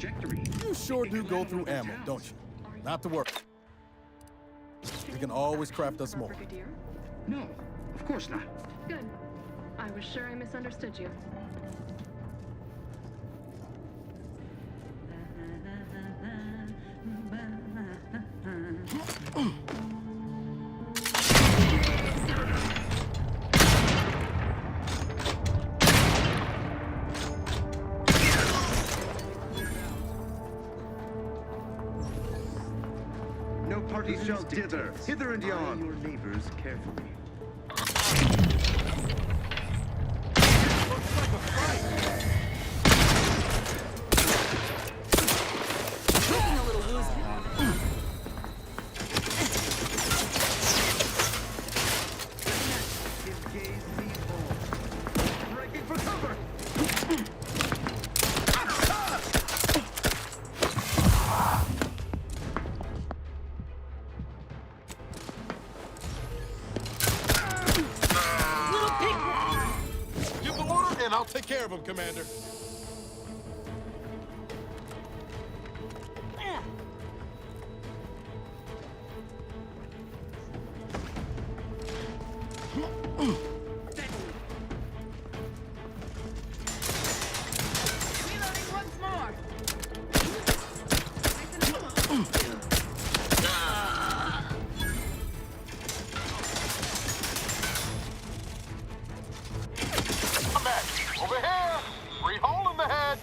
trajectory. You sure do go through ammo, don't you? Not to worry. We can always craft us more. Brigadier? No, of course not. Good. I was sure I misunderstood you. No party shall dither, hither and yon. Eye your neighbors carefully. Looks like a fight. Looking a little woozy. Engage the all. Breaking for cover. Little pig. Give the order, and I'll take care of him, Commander. Reloading once more. Come back. Over here. Free hole in the head.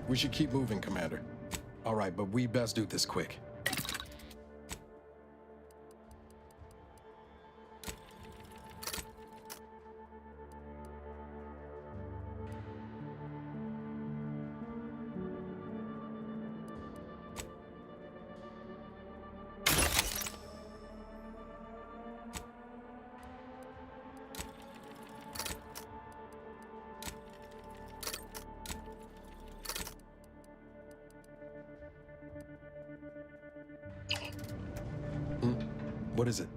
We should keep moving, Commander. All right, but we best do this quick. What is it?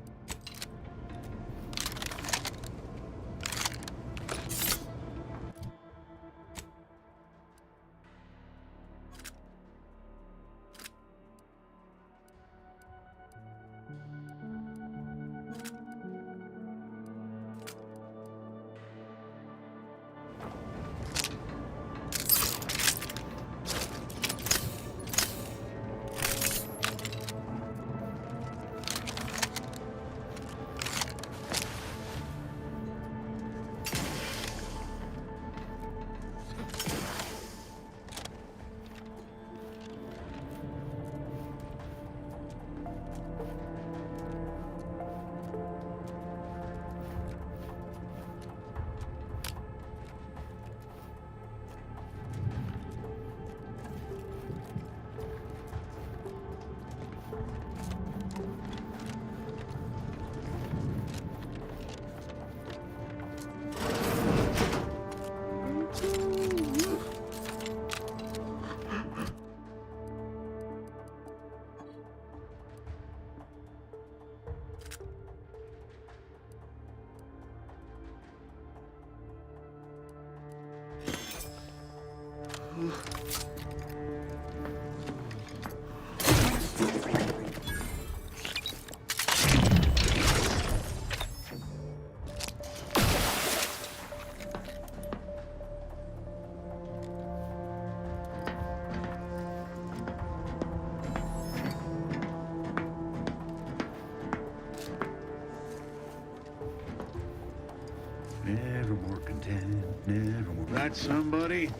Never more content, never more. Right, somebody?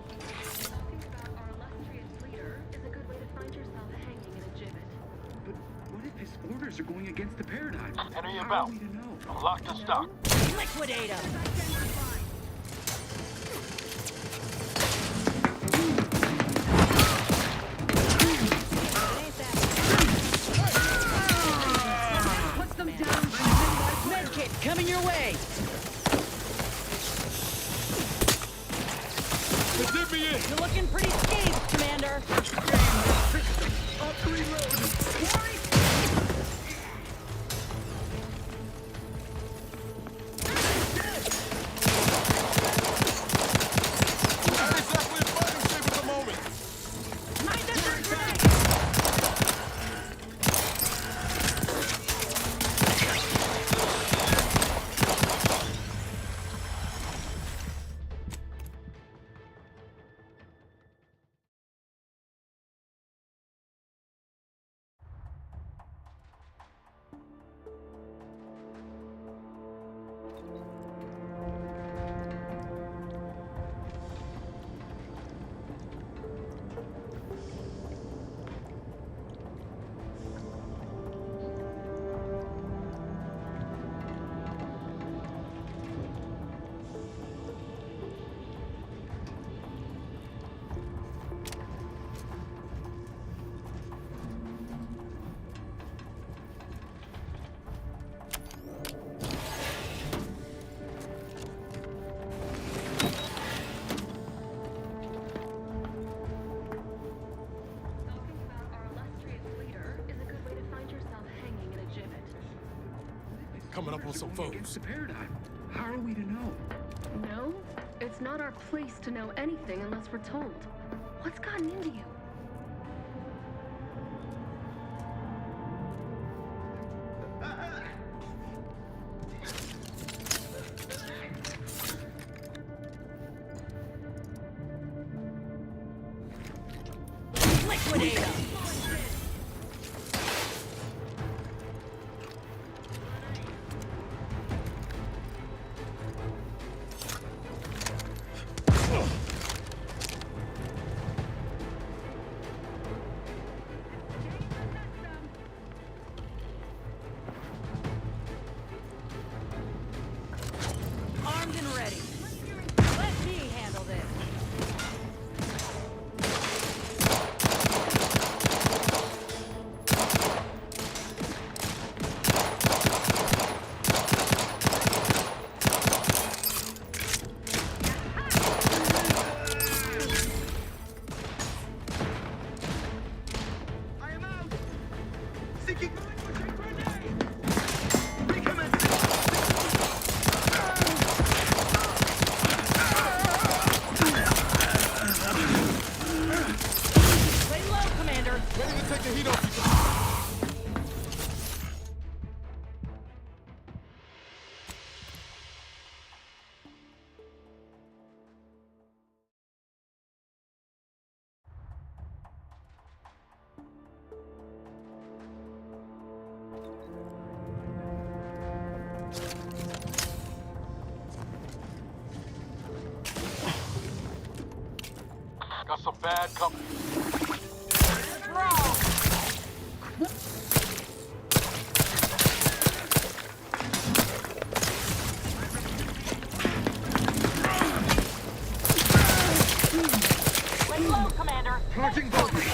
Talking about our illustrious leader is a good way to find yourself hanging in a gibbet. But what if his orders are going against the paradigm? Enter your How belt. are we to know? Lock to stock. Liquidate him. Put them down. Medkit coming your way. Zip me in! You're looking pretty scathed, Commander. Not exactly a fighting shape at the moment. Talking about our illustrious leader is a good way to find yourself hanging in a gibbet. Coming up on some Going against foes. the paradigm. How are we to know? No, it's not our place to know anything unless we're told. What's gotten into you? Liquidate him. Armed and ready. Let me handle this. I am out! Seeking grenade! Recommence! Lay low, Commander. Ready to take the heat off you. bad company. Lay low, Commander. Charging Valkyrie!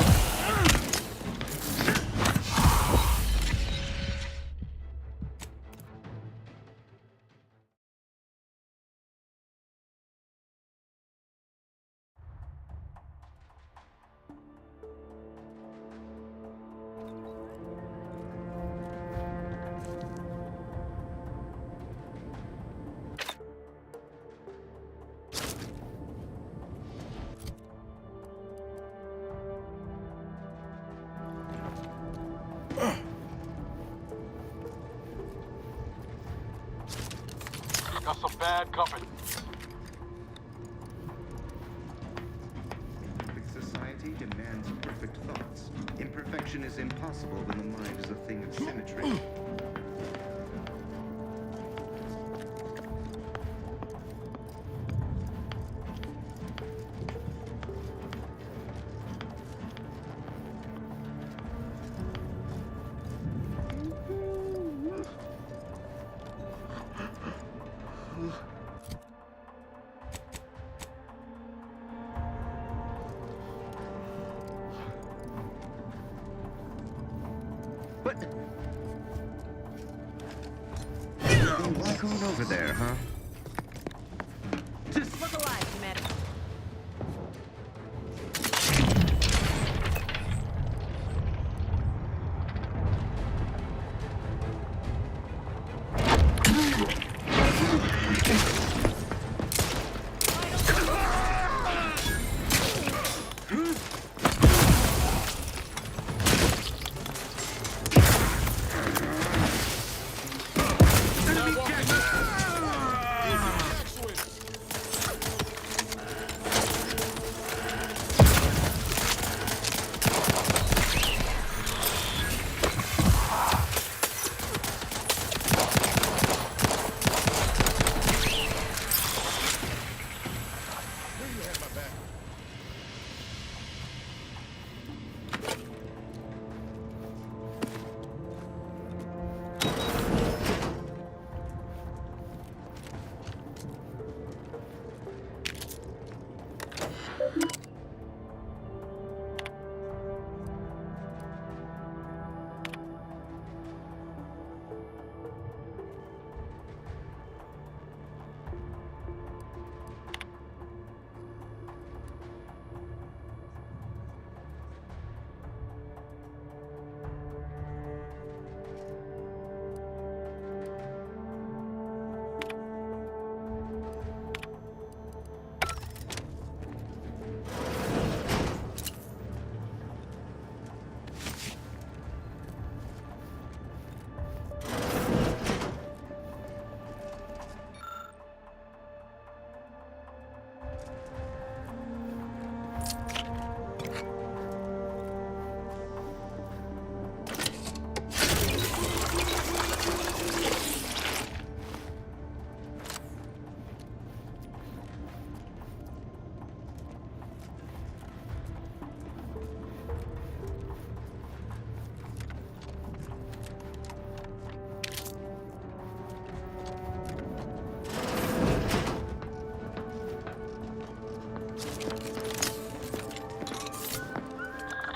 Got some bad company. Perfect society demands perfect thoughts. Imperfection is impossible when the mind is a thing of symmetry. What? Walk on over there, huh? Look alive, Commander.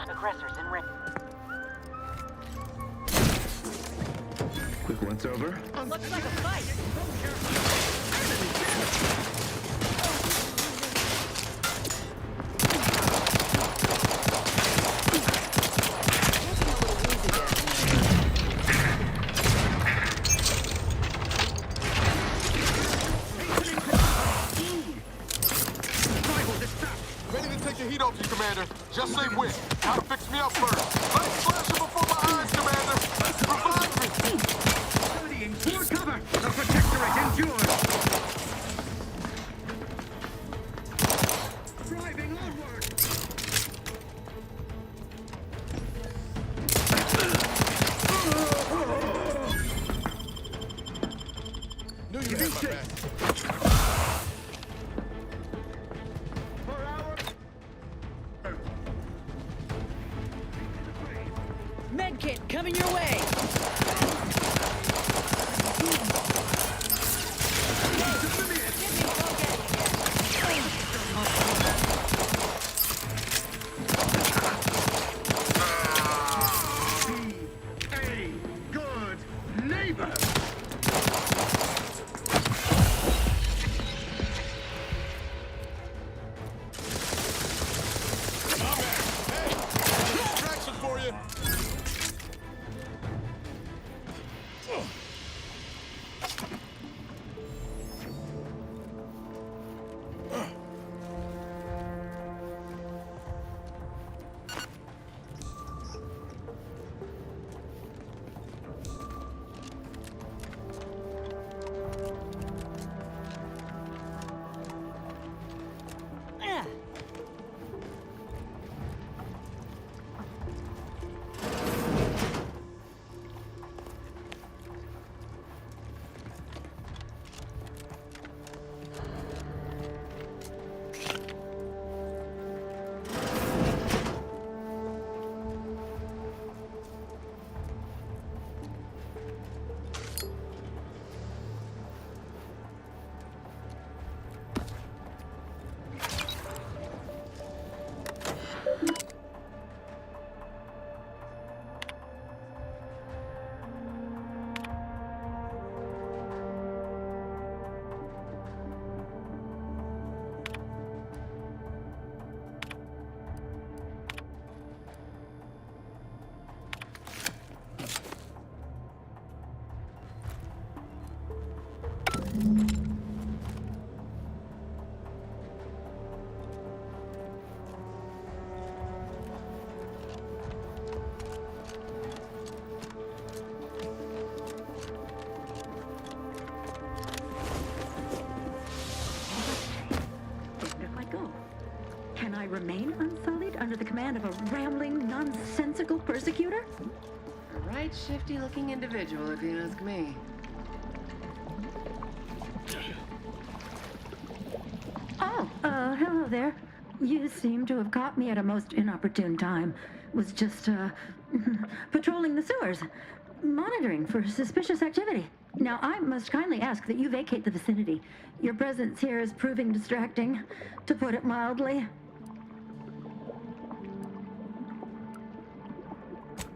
Aggressors in range. Quick once over. Looks like a fight. Ready to take the heat off you, Commander. Just say when. How to fix me up first. Let it flash before my eyes, Commander. Revive me. Studying for cover! The Protectorate endures! Driving onward! Knew you had my back. coming your way. A good neighbor. Distraction for you. Ah. If I go, can I remain unsullied under the command of a rambling, nonsensical persecutor? A right shifty-looking individual, if you ask me. Oh, hello there. You seem to have caught me at a most inopportune time. Was just, patrolling the sewers, monitoring for suspicious activity. Now, I must kindly ask that you vacate the vicinity. Your presence here is proving distracting, to put it mildly.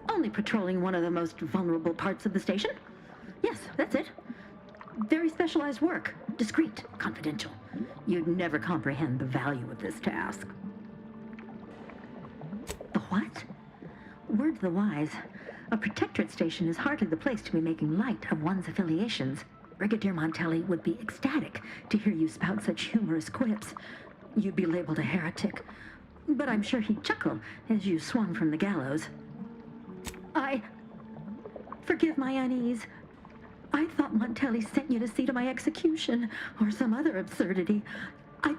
Only patrolling one of the most vulnerable parts of the station? Yes, that's it. Very specialized work. Discreet, confidential. You'd never comprehend the value of this task. The what? Word to the wise. A protectorate station is hardly the place to be making light of one's affiliations. Brigadier Montelli would be ecstatic to hear you spout such humorous quips. You'd be labeled a heretic. But I'm sure he'd chuckle as you swung from the gallows. Forgive my unease. I thought Montelli sent you to see to my execution, or some other absurdity. I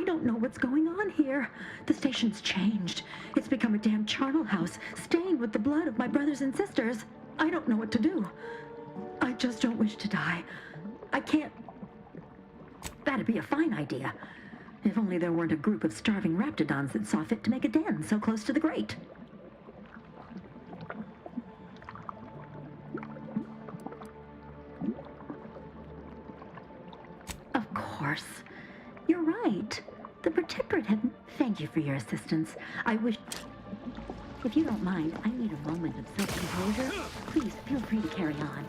don't know what's going on here. The station's changed. It's become a damn charnel house, stained with the blood of my brothers and sisters. I don't know what to do. I just don't wish to die. I can't... That'd be a fine idea. If only there weren't a group of starving raptidons that saw fit to make a den so close to the grate. Of course. You're right. The Protectorate had... Thank you for your assistance. I wish... If you don't mind, I need a moment of self-composure. Please, feel free to carry on.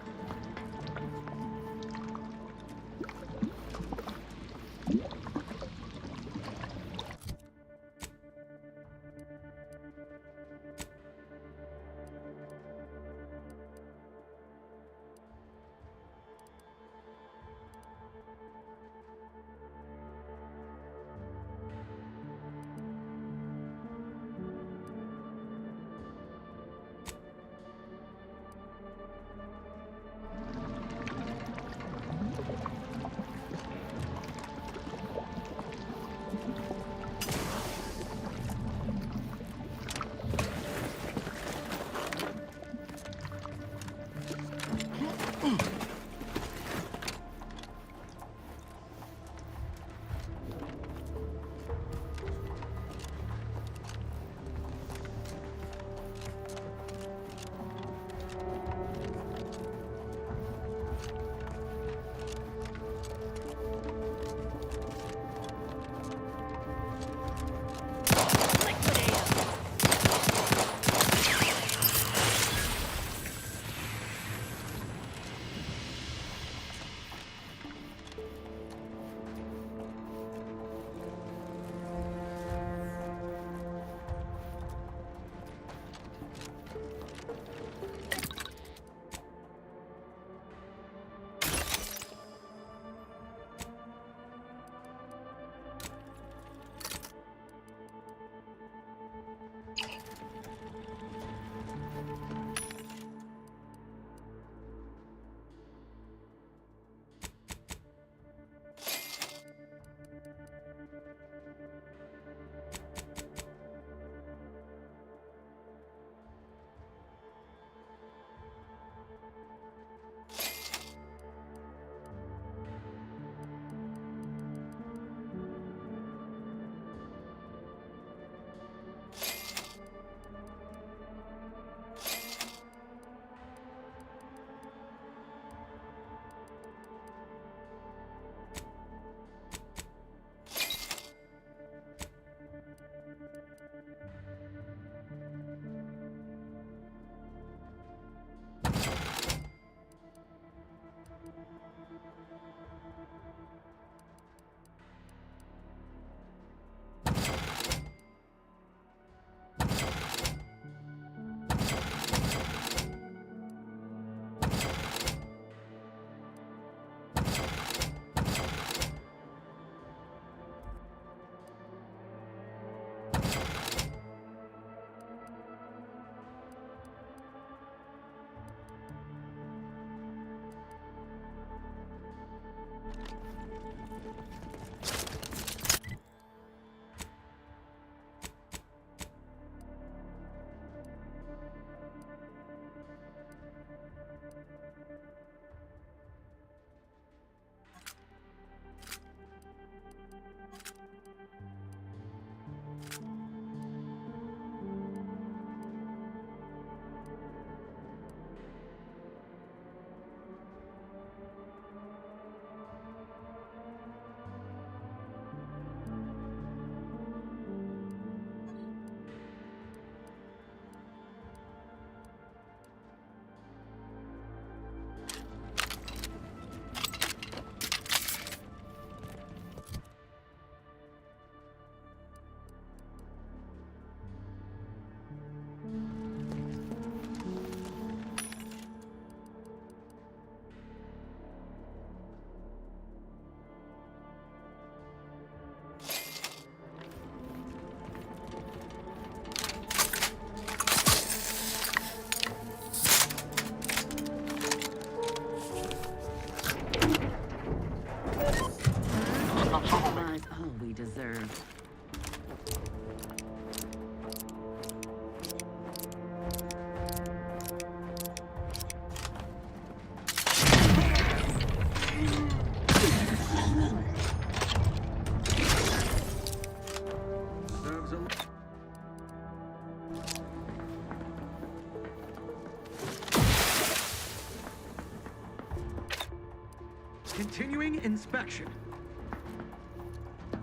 Continuing inspection.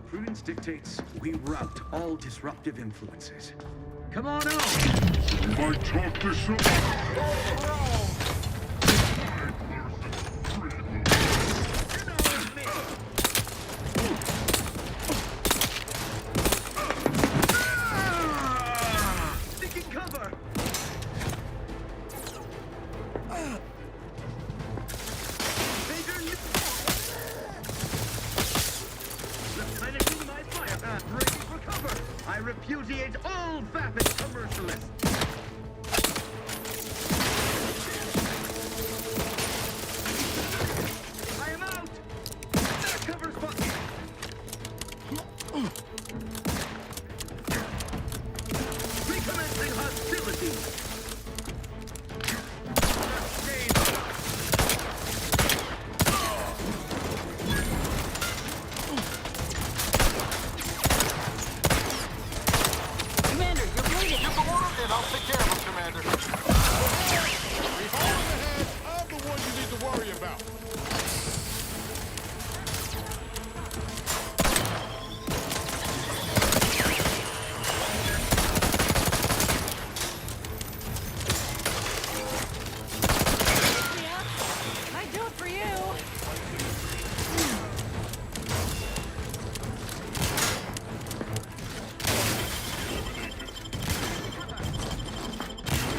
Prudence dictates we rout all disruptive influences. Come on out! We might talk this up. Taking cover! Replenishing my fire path, ready for cover! I repudiate all vapid commercialists! I am out! That covers button! Recommencing hostilities! Commander, you're bleeding. Give the order, and I'll take care of him, Commander. I'm the one you need to worry about. Yeah, I do it for you.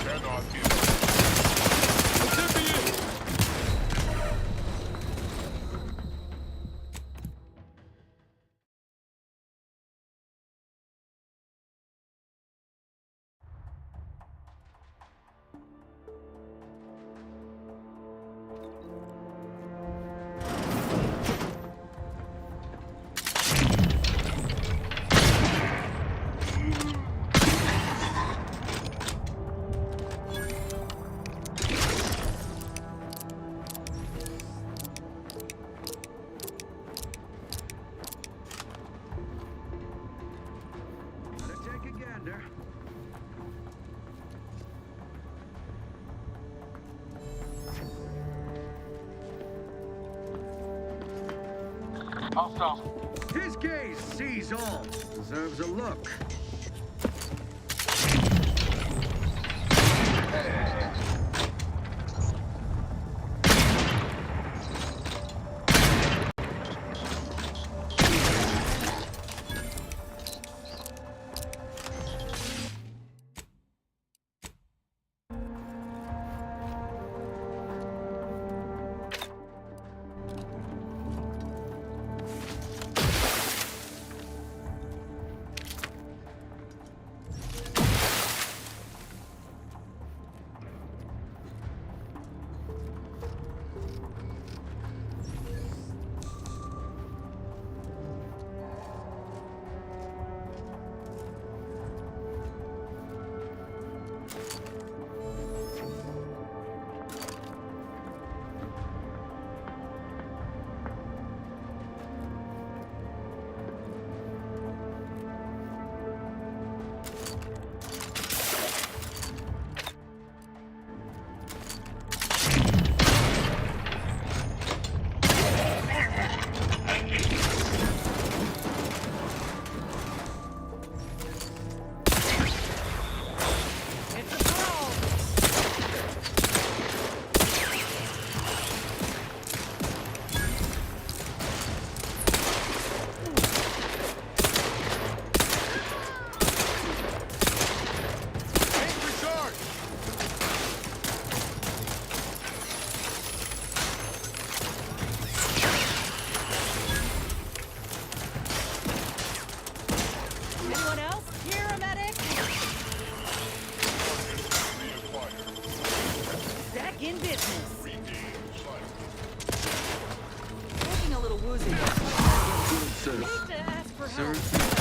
Cannot give. Recipient! Gotta take a gander. Hostile. His gaze sees all. Deserves a look. in business. Looking a little woozy. Sir. Hate to ask for Sir. help.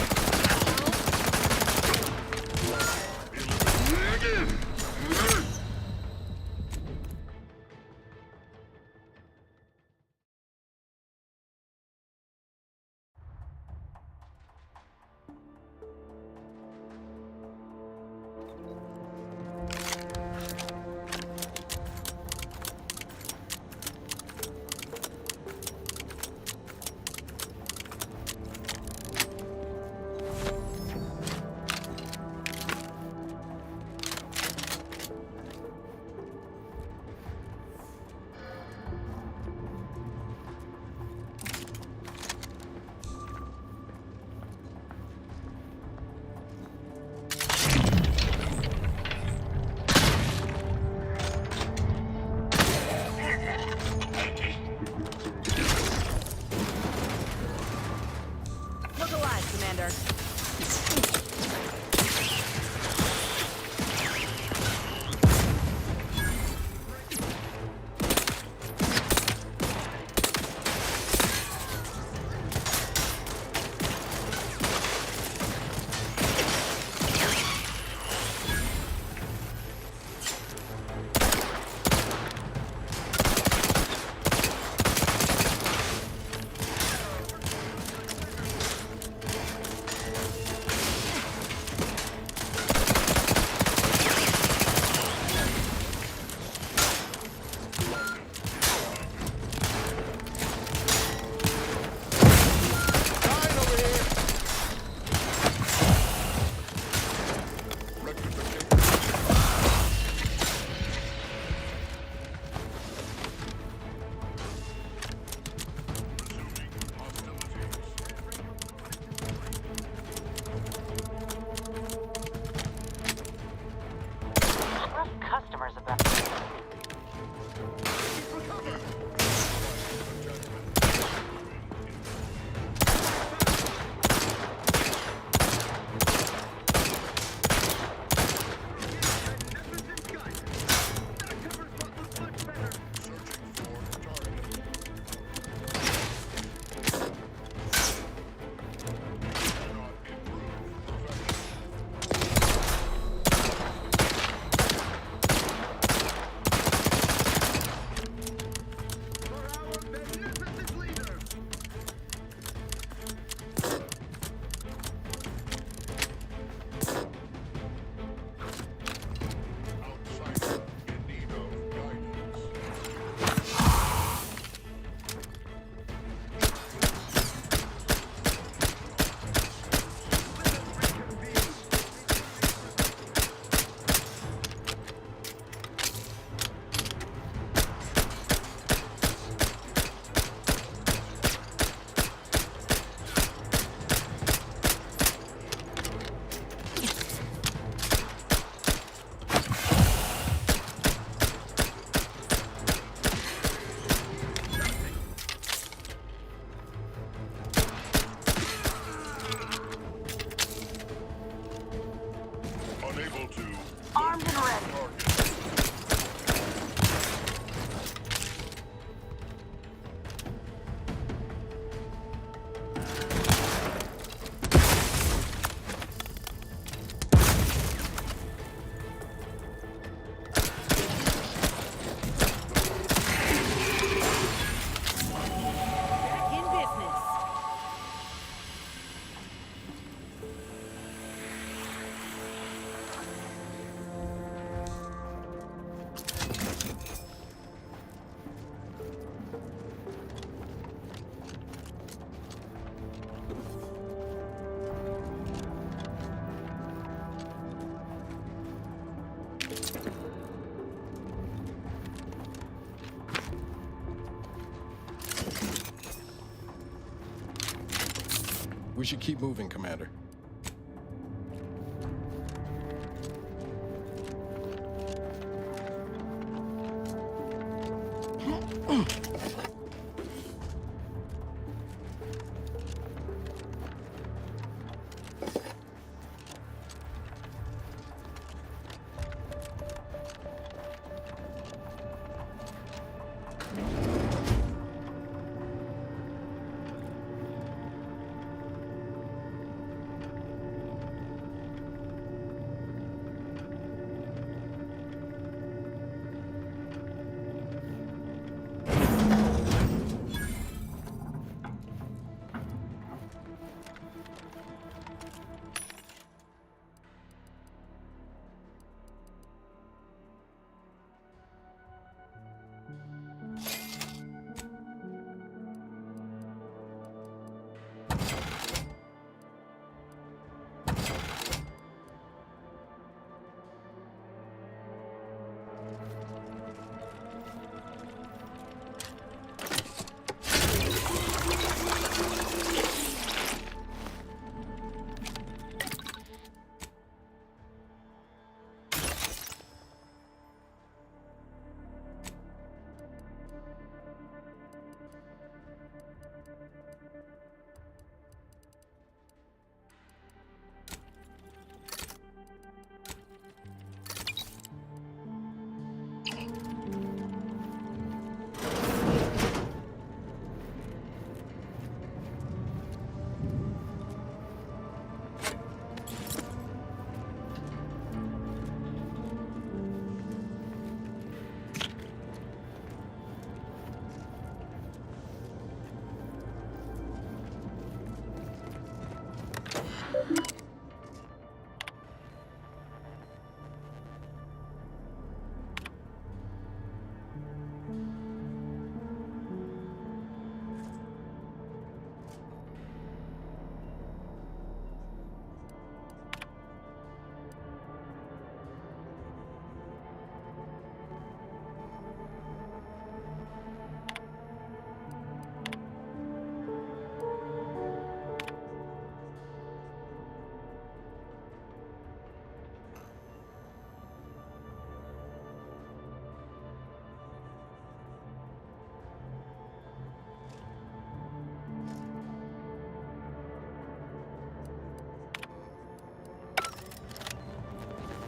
We should keep moving, Commander.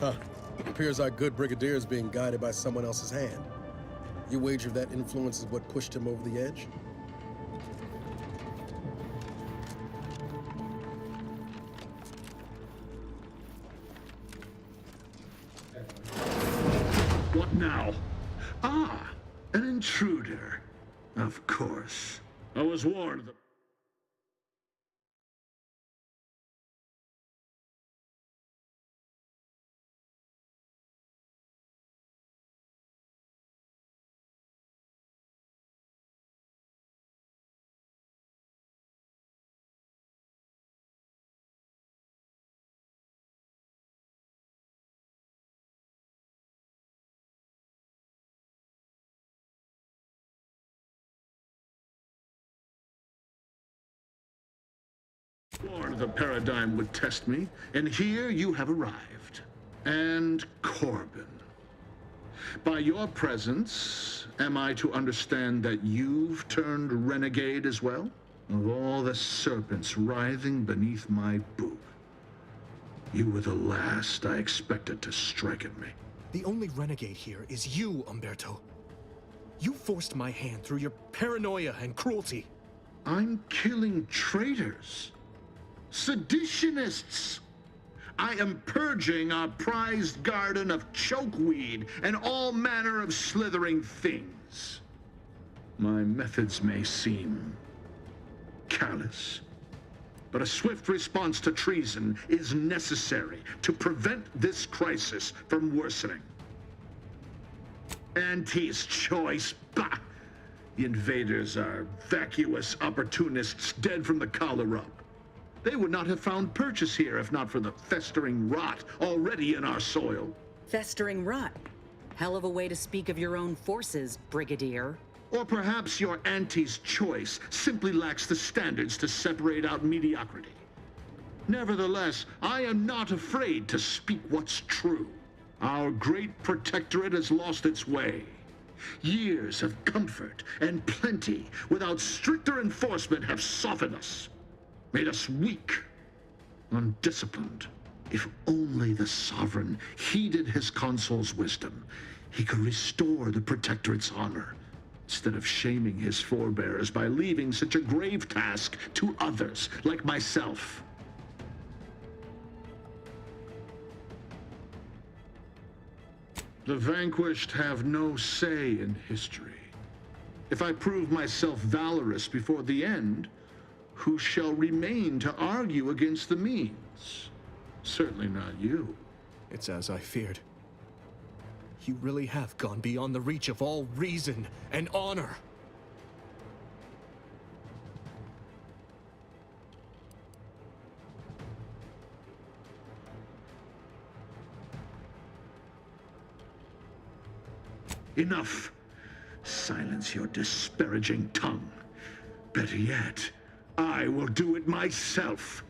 Huh. It appears our good brigadier is being guided by someone else's hand. You wager that influence is what pushed him over the edge? What now? Ah, an intruder. Of course. I was warned that... Warned the paradigm would test me, and here you have arrived. And Corbin. By your presence, am I to understand that you've turned renegade as well? Of all the serpents writhing beneath my boot, you were the last I expected to strike at me. The only renegade here is you, Umberto. You forced my hand through your paranoia and cruelty. I'm killing traitors. Seditionists! I am purging our prized garden of chokeweed and all manner of slithering things. My methods may seem callous, but a swift response to treason is necessary to prevent this crisis from worsening. Auntie's choice, bah! The invaders are vacuous opportunists dead from the collar up. They would not have found purchase here if not for the festering rot already in our soil. Festering rot. Hell of a way to speak of your own forces, Brigadier. Or perhaps your auntie's choice simply lacks the standards to separate out mediocrity. Nevertheless, I am not afraid to speak what's true. Our great protectorate has lost its way. Years of comfort and plenty without stricter enforcement have softened us, made us weak, undisciplined. If only the sovereign heeded his consul's wisdom, he could restore the protectorate's honor, instead of shaming his forebears by leaving such a grave task to others like myself. The vanquished have no say in history. If I prove myself valorous before the end, who shall remain to argue against the means? Certainly not you. It's as I feared. You really have gone beyond the reach of all reason and honor. Enough. Silence your disparaging tongue. Better yet, I will do it myself.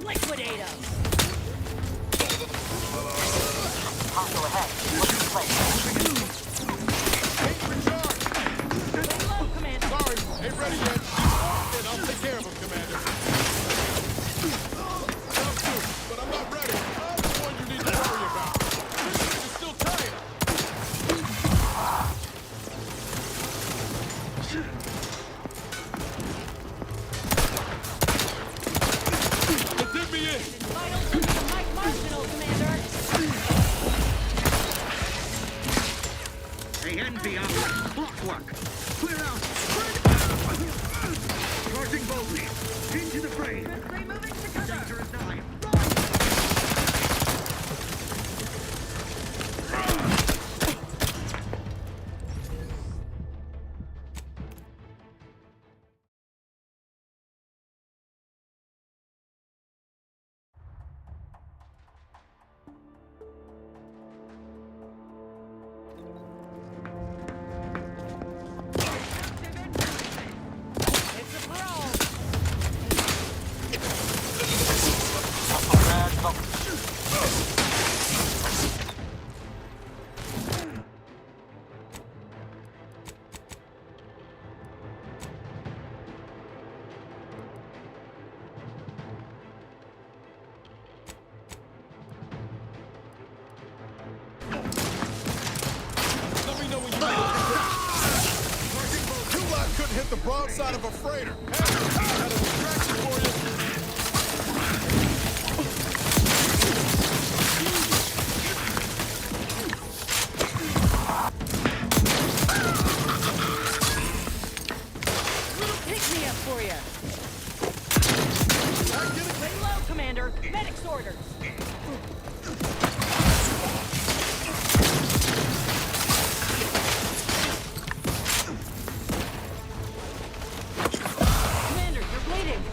Liquidate them! Hostile ahead. What's the place? Lay low, Commander. Sorry, ain't ready yet. And I'll take care of him, Commander. Sounds good, but I'm not ready. I'm the one you need to worry about. This thing is still tight. Let me in. Vitals into the Mike Marginal, Commander. They envy our clockwork. Clear out. Charging boldly. Into the fray. Moving to cover. Danger is nigh. It's a brawl. Let me know when you're ready. Two lot couldn't hit the broadside of a freighter. Hey, got a distraction for you. Little pick-me-up for you. Lay low, Commander. Medic's orders. Commander, you're bleeding.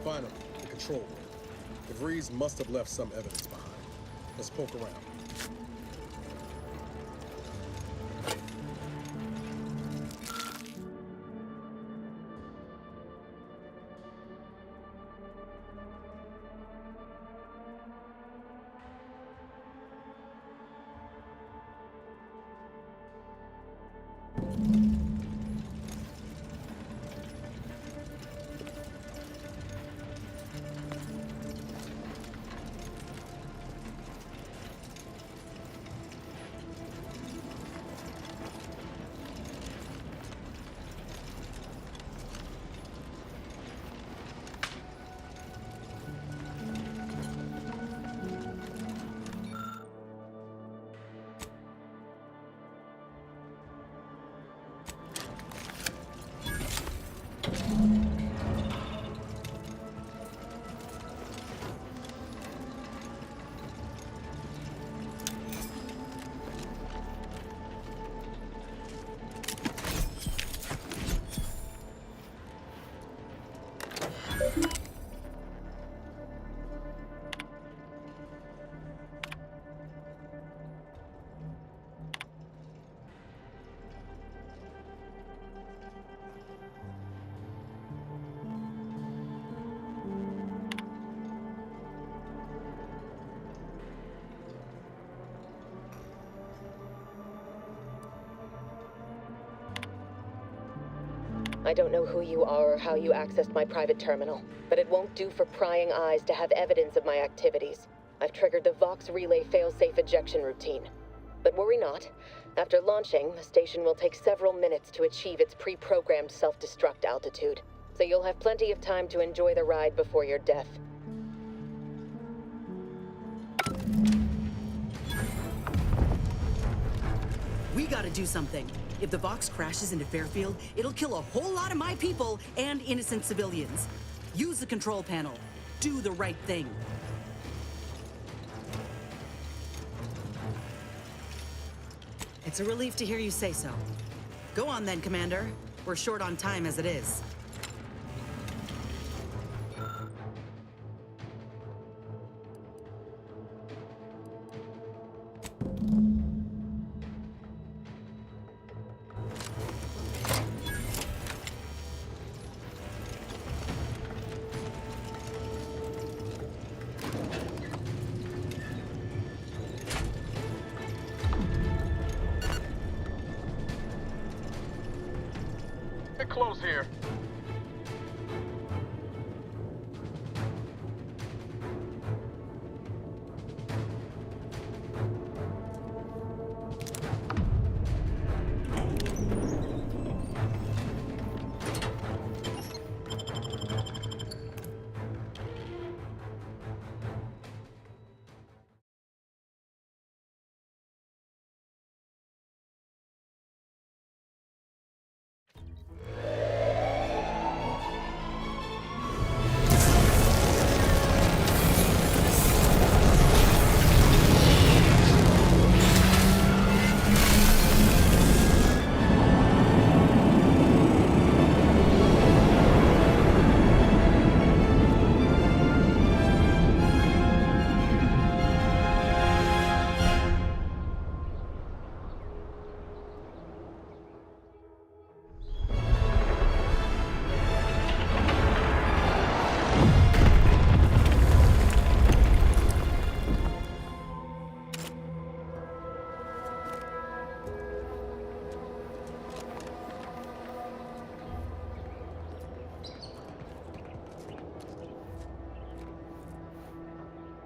Finally, the control room. The Vrees must have left some evidence behind. Let's poke around. I don't know who you are or how you accessed my private terminal, but it won't do for prying eyes to have evidence of my activities. I've triggered the Vox Relay failsafe ejection routine. But worry not. After launching, the station will take several minutes to achieve its pre-programmed self-destruct altitude, so you'll have plenty of time to enjoy the ride before your death. We gotta do something. If the Vox crashes into Fairfield, it'll kill a whole lot of my people and innocent civilians. Use the control panel. Do the right thing. It's a relief to hear you say so. Go on then, Commander. We're short on time as it is. Get close here.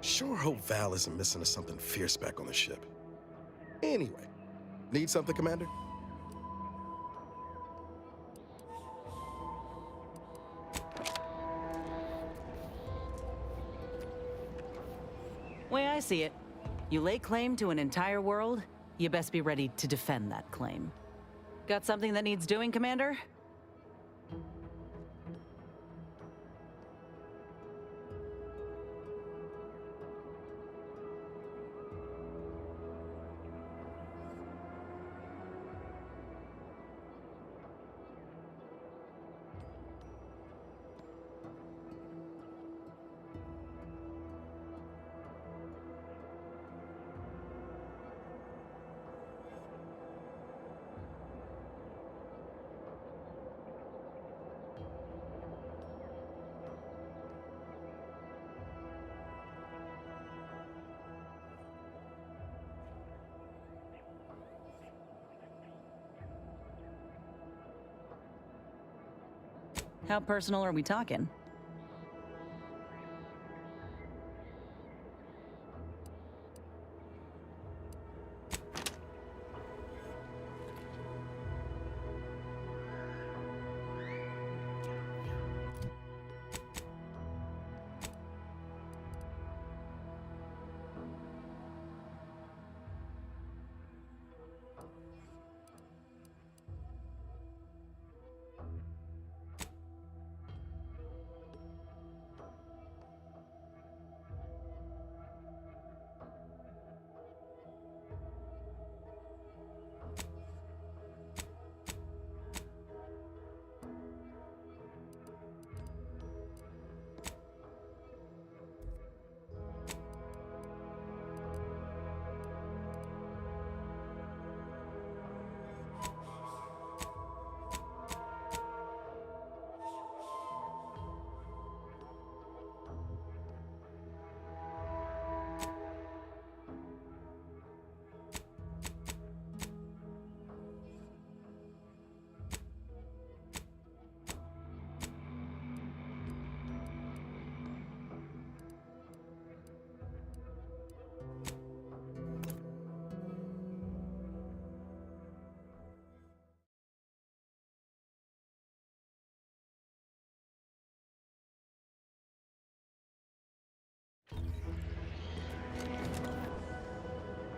Sure hope Val isn't missing us something fierce back on the ship. Anyway, need something, Commander? Way I see it, you lay claim to an entire world, you best be ready to defend that claim. Got something that needs doing, Commander? How personal are we talking?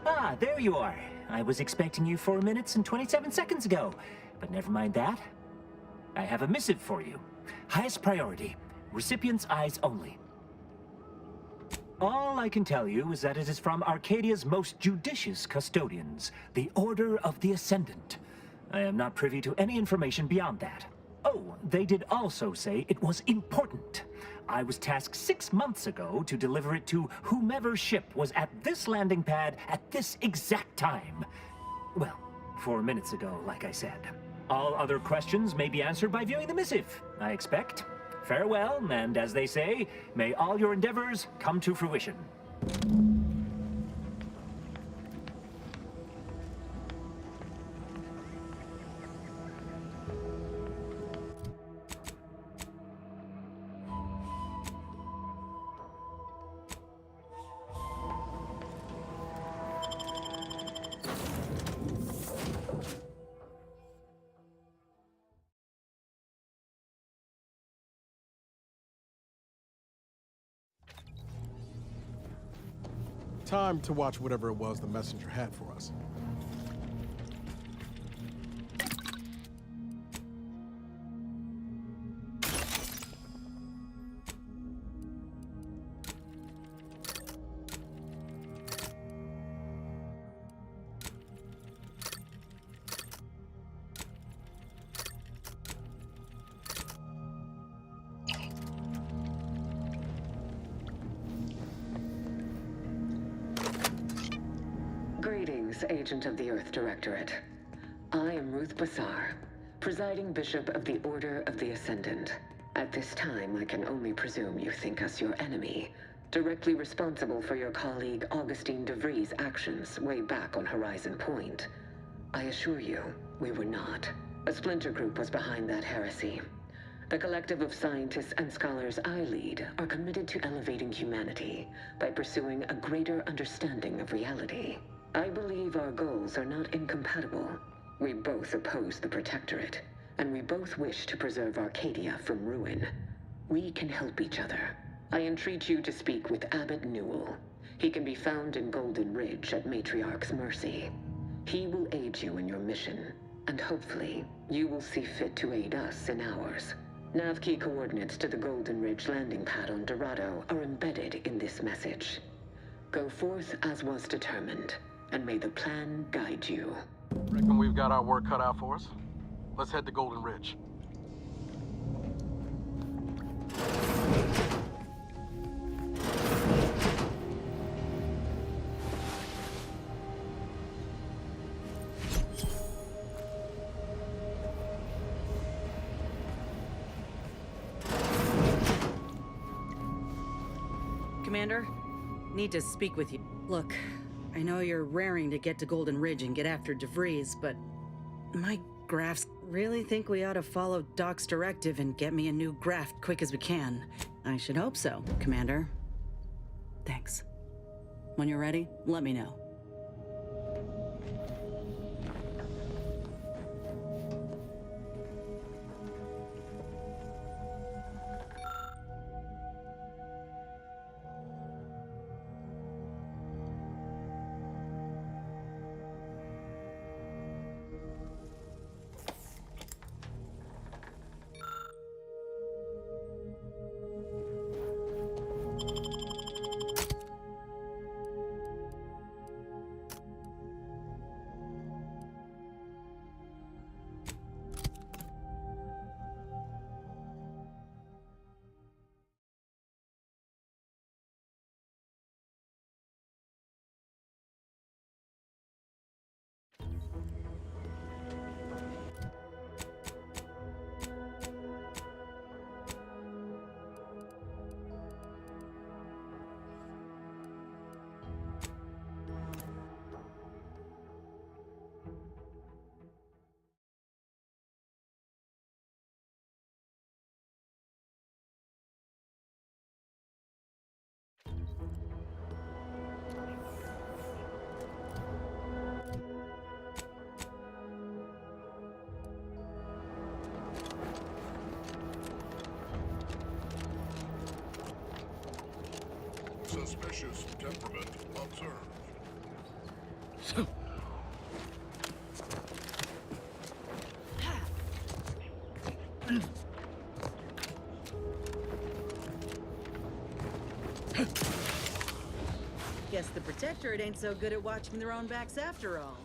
Ah, there you are. I was expecting you 4 minutes and 27 seconds ago, but never mind that. I have a missive for you. Highest priority. Recipient's eyes only. All I can tell you is that it is from Arcadia's most judicious custodians, the Order of the Ascendant. I am not privy to any information beyond that. Oh, they did also say it was important. I was tasked 6 months ago to deliver it to whomever ship was at this landing pad at this exact time. Well, 4 minutes ago, like I said. All other questions may be answered by viewing the missive, I expect. Farewell, and as they say, may all your endeavors come to fruition. Time to watch whatever it was the messenger had for us. Greetings, Agent of the Earth Directorate. I am Ruth Bassar, presiding Bishop of the Order of the Ascendant. At this time, I can only presume you think us your enemy, directly responsible for your colleague Augustine de Vries' actions way back on Horizon Point. I assure you, we were not. A splinter group was behind that heresy. The collective of scientists and scholars I lead are committed to elevating humanity by pursuing a greater understanding of reality. I believe our goals are not incompatible. We both oppose the Protectorate, and we both wish to preserve Arcadia from ruin. We can help each other. I entreat you to speak with Abbot Newell. He can be found in Golden Ridge at Matriarch's mercy. He will aid you in your mission, and hopefully, you will see fit to aid us in ours. Nav key coordinates to the Golden Ridge landing pad on Dorado are embedded in this message. Go forth as was determined, and may the plan guide you. Reckon we've got our work cut out for us? Let's head to Golden Ridge. Commander, need to speak with you. Look, I know you're raring to get to Golden Ridge and get after De Vries, but my graphs, really think we ought to follow Doc's directive and get me a new graft quick as we can. I should hope so, Commander. Thanks. When you're ready, let me know. Suspicious temperament observed. Guess the Protectorate ain't so good at watching their own backs after all.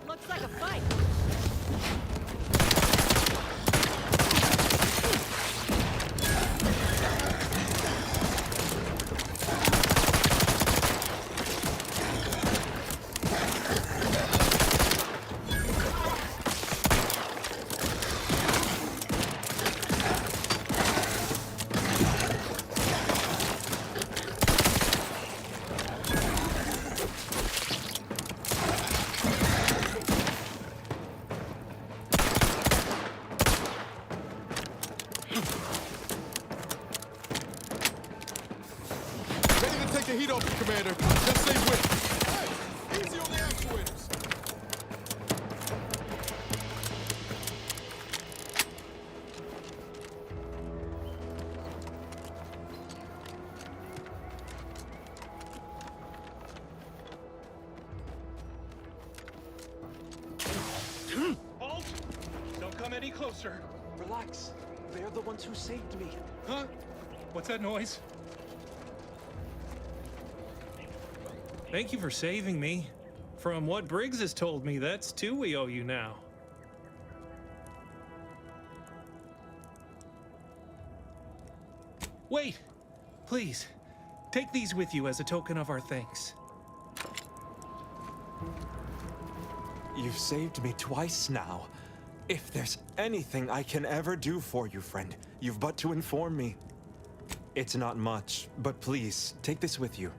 Looks like a fight. The heat off you, Commander. Just say when. Hey, easy on the actuators. Halt! Don't come any closer. Relax. They're the ones who saved me. Huh? What's that noise? Thank you for saving me. From what Briggs has told me, that's 2 we owe you now. Wait! Please, take these with you as a token of our thanks. You've saved me twice now. If there's anything I can ever do for you, friend, you've but to inform me. It's not much, but please, take this with you.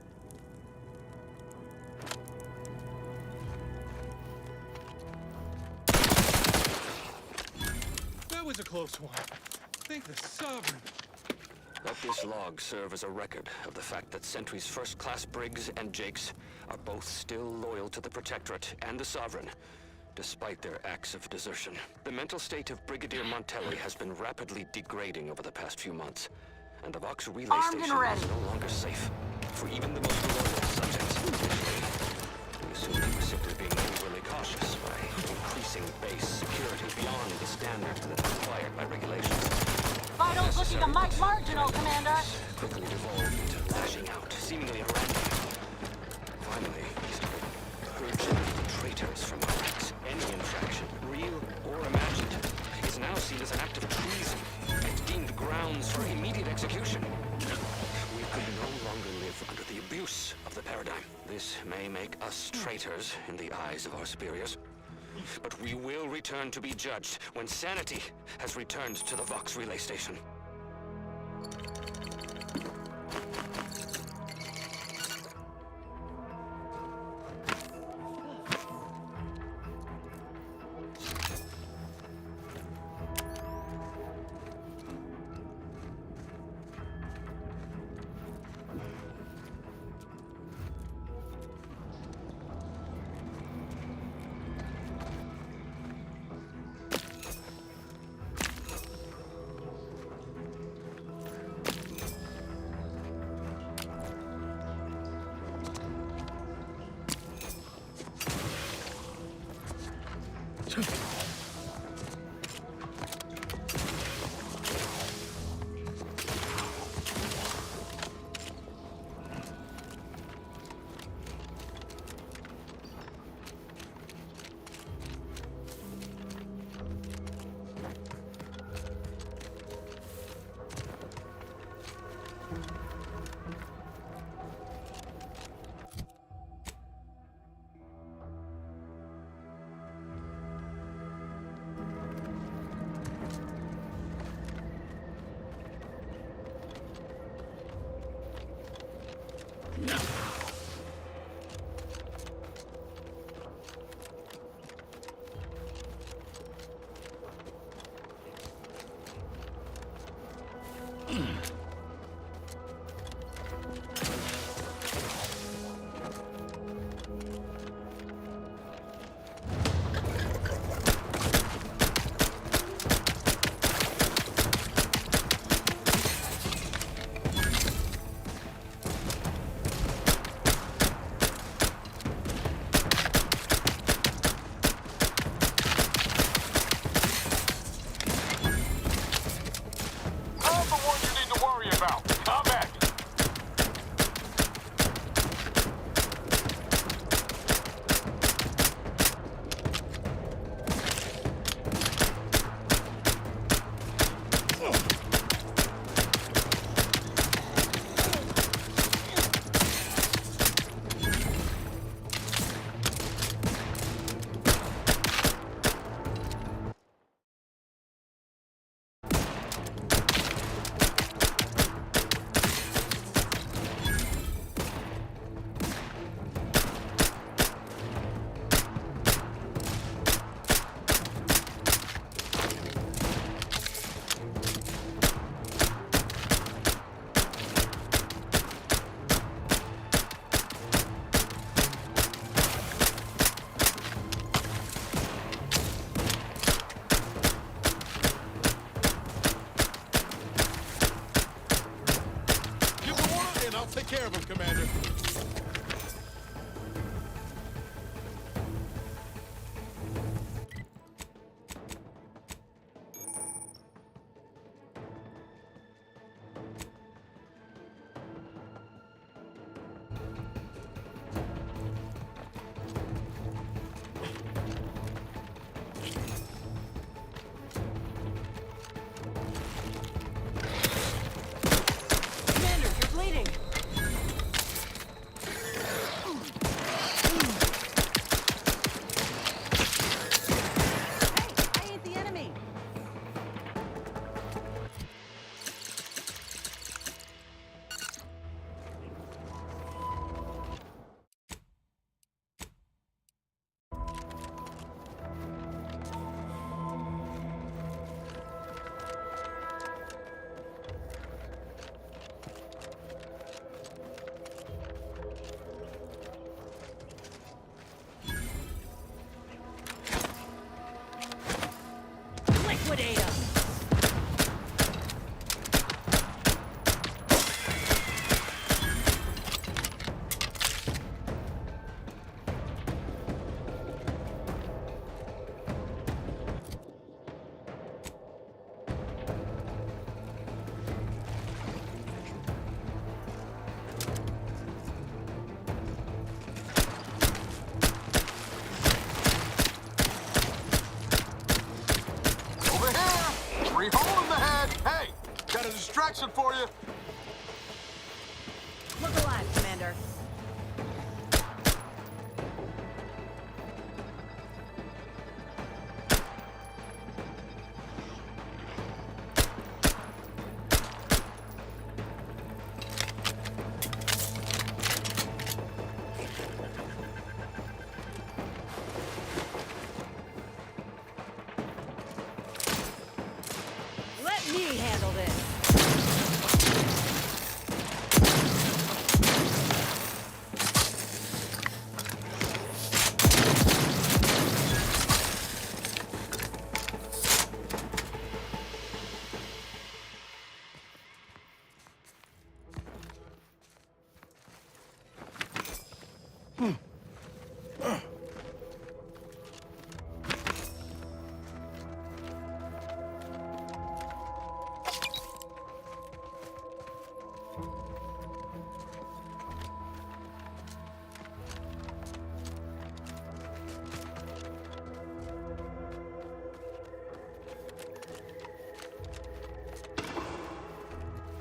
That was a close one. Thank the Sovereign. Let this log serve as a record of the fact that Sentry's first-class Briggs and Jakes are both still loyal to the Protectorate and the Sovereign, despite their acts of desertion. The mental state of Brigadier Montelli has been rapidly degrading over the past few months, and the Vox relay station is no longer safe for even the most loyal subjects. We assumed he was simply being overly cautious by increasing base security beyond the standards that are required by regulations. Vitals looking a mite marginal, Commander. Quickly devolved into lashing out, seemingly at random. Finally, he started purging the traitors from our ranks. Any infraction, real or imagined, is now seen as an act of treason and deemed grounds for immediate execution. We could no longer live under the abuse of the paradigm. This may make us traitors in the eyes of our superiors, but we will return to be judged when sanity has returned to the Vox relay station. Take care of him, Commander. Commander, you're bleeding.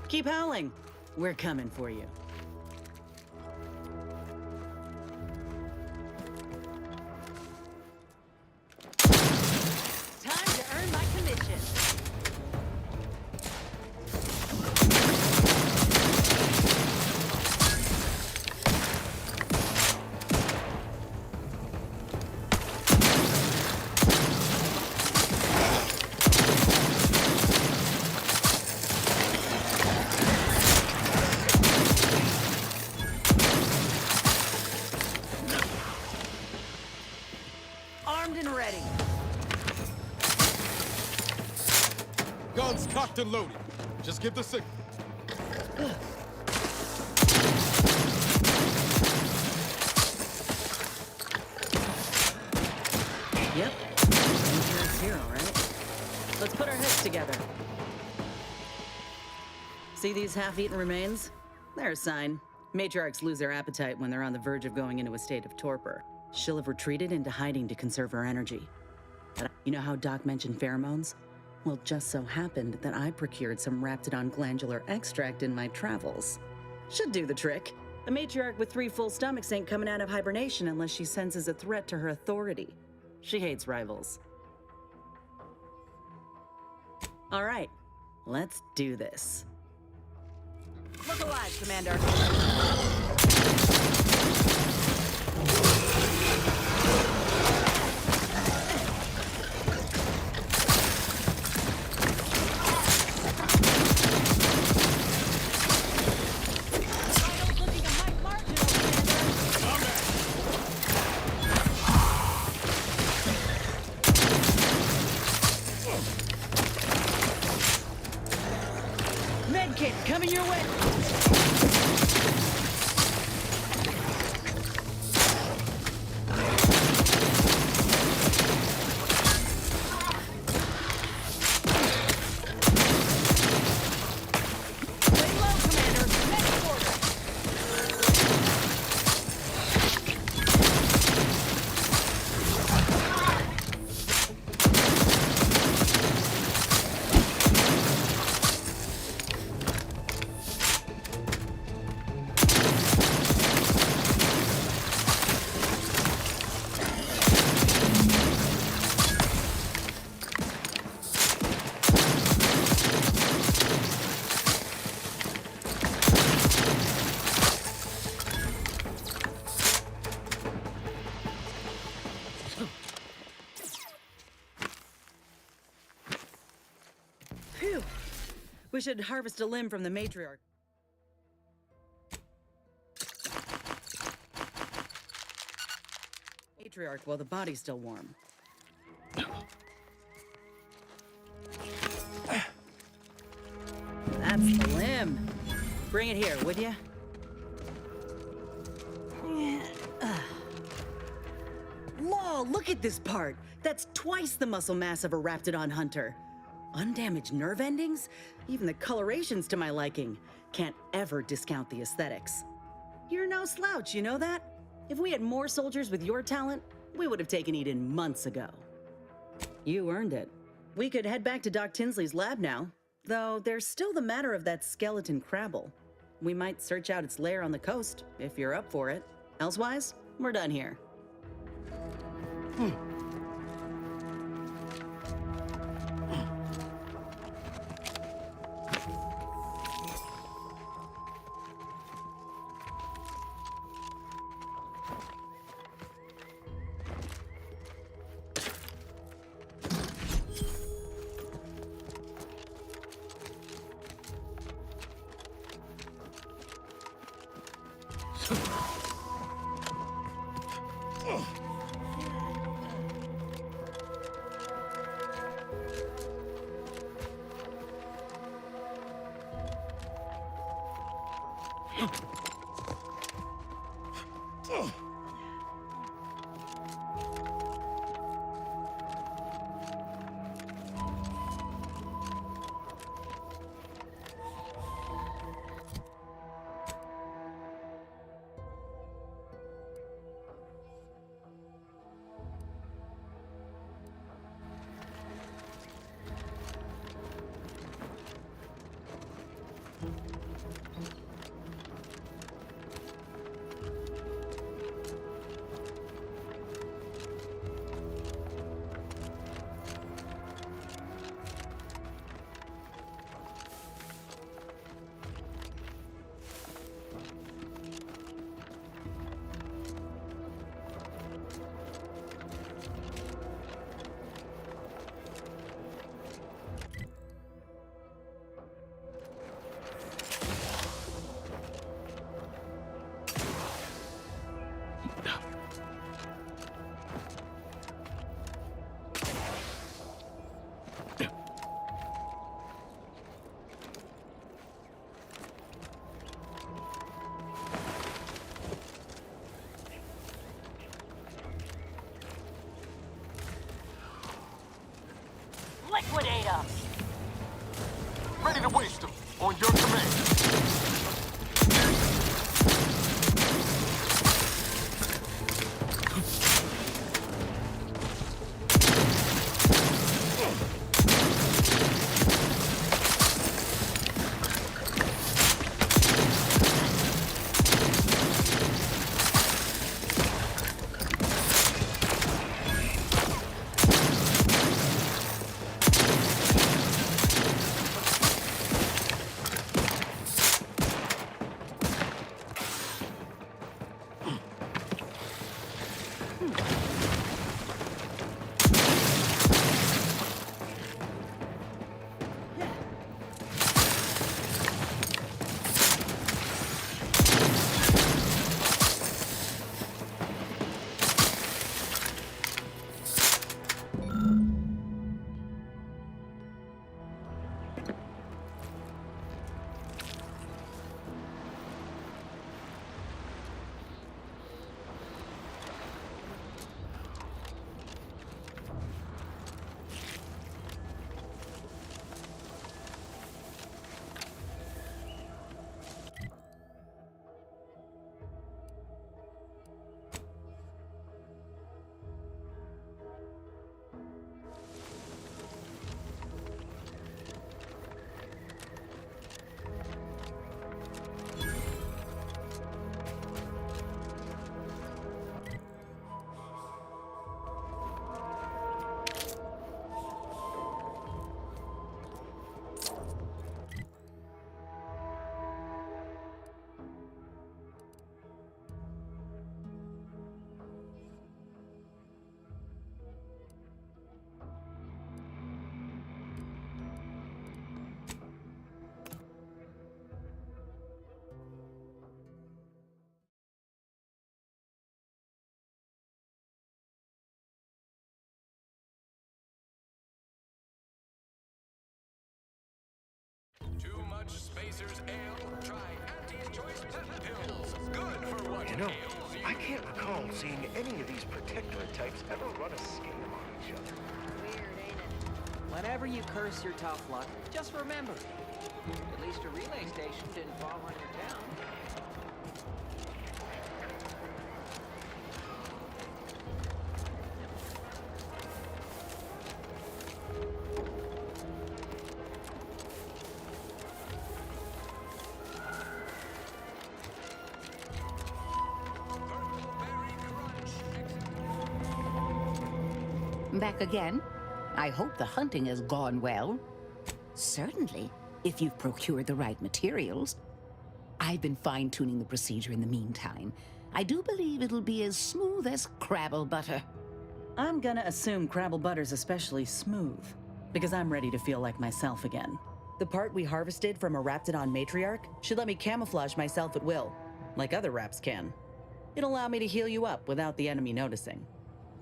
Keep howling. We're coming for you. Time to earn my commission. Armed and ready. Guns cocked and loaded. Just give the signal. Yep. Dangerous here, all right. Let's put our heads together. See these half-eaten remains? They're a sign. Matriarchs lose their appetite when they're on the verge of going into a state of torpor. She'll have retreated into hiding to conserve her energy. But you know how Doc mentioned pheromones? Well, it just so happened that I procured some Raptidon glandular extract in my travels. Should do the trick. A matriarch with 3 full stomachs ain't coming out of hibernation unless she senses a threat to her authority. She hates rivals. All right, let's do this. Look alive, Commander. Medkit coming your way. Phew. We should harvest a limb from the matriarch. Matriarch while the body's still warm. That's the limb. Bring it here, would ya? Law, look at this part. That's twice the muscle mass of a Raptidon hunter. Undamaged nerve endings? Even the coloration's to my liking. Can't ever discount the aesthetics. You're no slouch, you know that? If we had more soldiers with your talent, we would have taken Eden months ago. You earned it. We could head back to Doc Tinsley's lab now, though there's still the matter of that skeleton crabble. We might search out its lair on the coast, if you're up for it. Elsewise, we're done here. Switch Spacers Ale. Try Auntie's Choice Pep Pills. Good for what You know, ails you. I can't recall seeing any of these protectorate types ever run a scam on each other. Weird, ain't it? Whenever you curse your tough luck, just remember, at least a relay station didn't fall on your town. Back again? I hope the hunting has gone well. Certainly, if you've procured the right materials. I've been fine-tuning the procedure in the meantime. I do believe it'll be as smooth as Crabble butter. I'm gonna assume Crabble butter's especially smooth, because I'm ready to feel like myself again. The part we harvested from a Raptidon matriarch should let me camouflage myself at will, like other Raps can. It'll allow me to heal you up without the enemy noticing.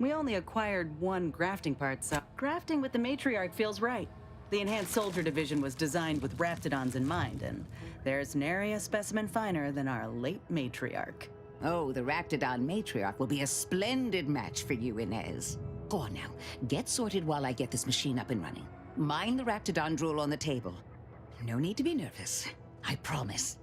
We only acquired one grafting part, so grafting with the matriarch feels right. The Enhanced Soldier Division was designed with Raptidons in mind, and there's nary a specimen finer than our late matriarch. Oh, the Raptidon matriarch will be a splendid match for you, Inez. Go on now, get sorted while I get this machine up and running. Mind the Raptidon drool on the table. No need to be nervous, I promise.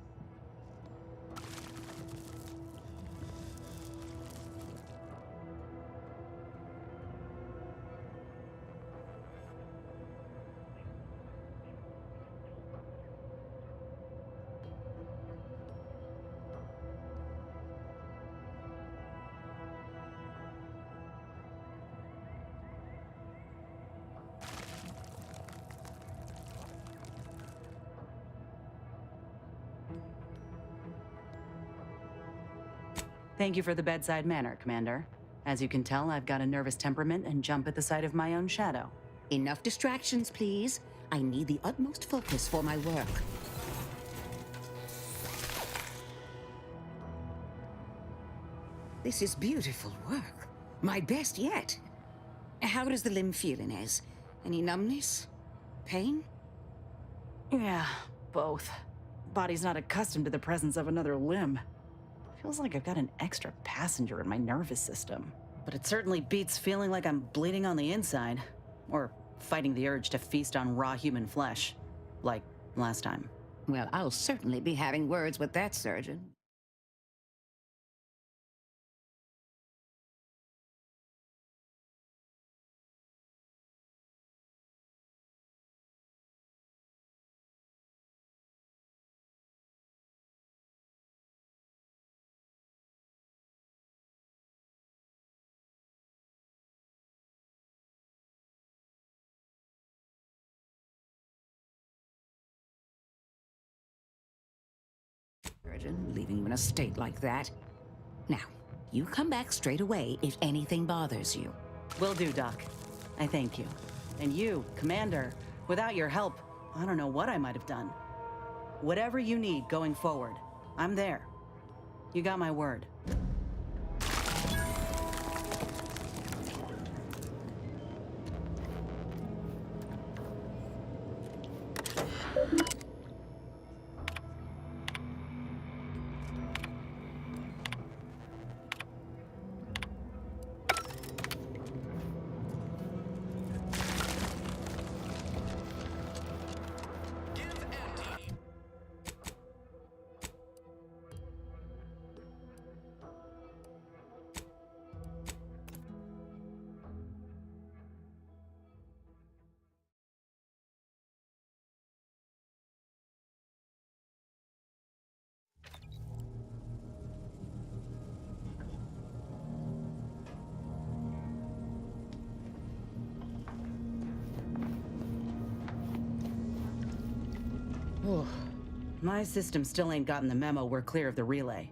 Thank you for the bedside manner, Commander. As you can tell, I've got a nervous temperament and jump at the sight of my own shadow. Enough distractions, please. I need the utmost focus for my work. This is beautiful work. My best yet. How does the limb feel, Inez? Any numbness? Pain? Yeah, both. Body's not accustomed to the presence of another limb. Feels like I've got an extra passenger in my nervous system. But it certainly beats feeling like I'm bleeding on the inside. Or fighting the urge to feast on raw human flesh. Like last time. Well, I'll certainly be having words with that surgeon. Leaving you in a state like that. Now, you come back straight away if anything bothers you. Will do, Doc. I thank you. And you, Commander, without your help, I don't know what I might have done. Whatever you need going forward, I'm there. You got my word. My system still ain't gotten the memo we're clear of the relay.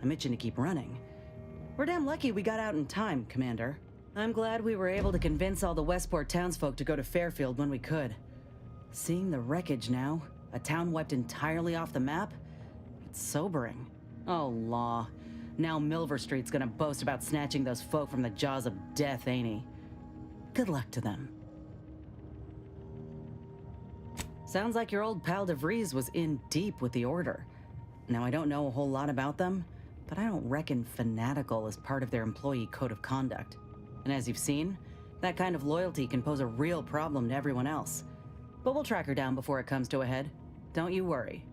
I'm itching to keep running. We're damn lucky we got out in time, Commander. I'm glad we were able to convince all the Westport townsfolk to go to Fairfield when we could. Seeing the wreckage now, a town wiped entirely off the map, it's sobering. Oh, law. Now Milver Street's gonna boast about snatching those folk from the jaws of death, ain't he? Good luck to them. Sounds like your old pal DeVries was in deep with the Order. Now, I don't know a whole lot about them, but I don't reckon fanatical is part of their employee code of conduct. And as you've seen, that kind of loyalty can pose a real problem to everyone else. But we'll track her down before it comes to a head. Don't you worry.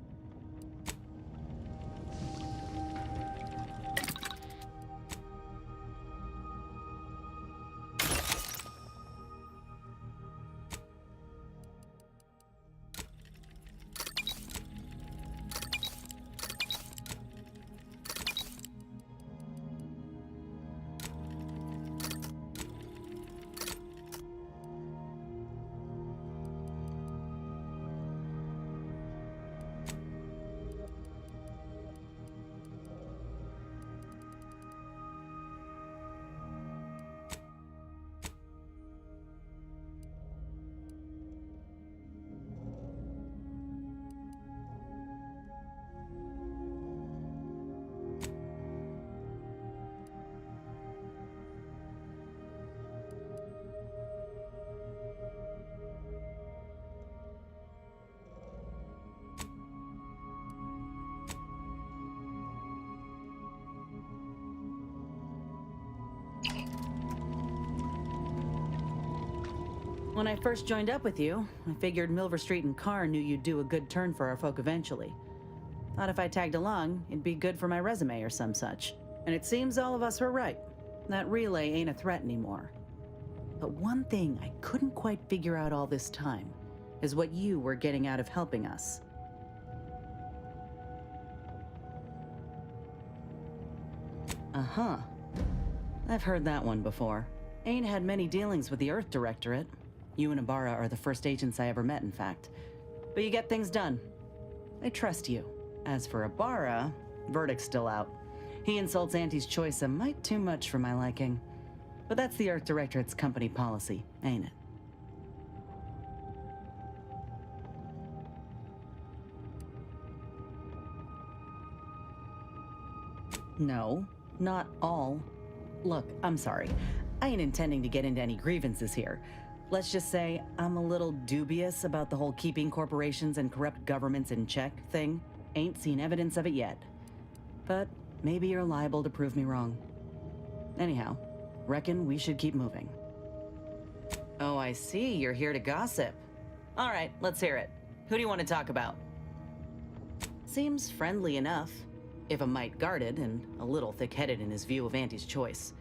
When I first joined up with you, I figured Milver Street and Carr knew you'd do a good turn for our folk eventually. Thought if I tagged along, it'd be good for my resume or some such. And it seems all of us were right. That relay ain't a threat anymore. But one thing I couldn't quite figure out all this time is what you were getting out of helping us. Uh-huh. I've heard that one before. Ain't had many dealings with the Earth Directorate. You and Ibarra are the first agents I ever met, in fact. But you get things done. I trust you. As for Ibarra, verdict's still out. He insults Auntie's choice a mite too much for my liking. But that's the Earth Directorate's company policy, ain't it? No, not all. Look, I'm sorry. I ain't intending to get into any grievances here. Let's just say I'm a little dubious about the whole keeping corporations and corrupt governments in check thing. Ain't seen evidence of it yet. But maybe you're liable to prove me wrong. Anyhow, reckon we should keep moving. Oh, I see. You're here to gossip. All right, let's hear it. Who do you want to talk about? Seems friendly enough, if a mite guarded and a little thick-headed in his view of Auntie's choice.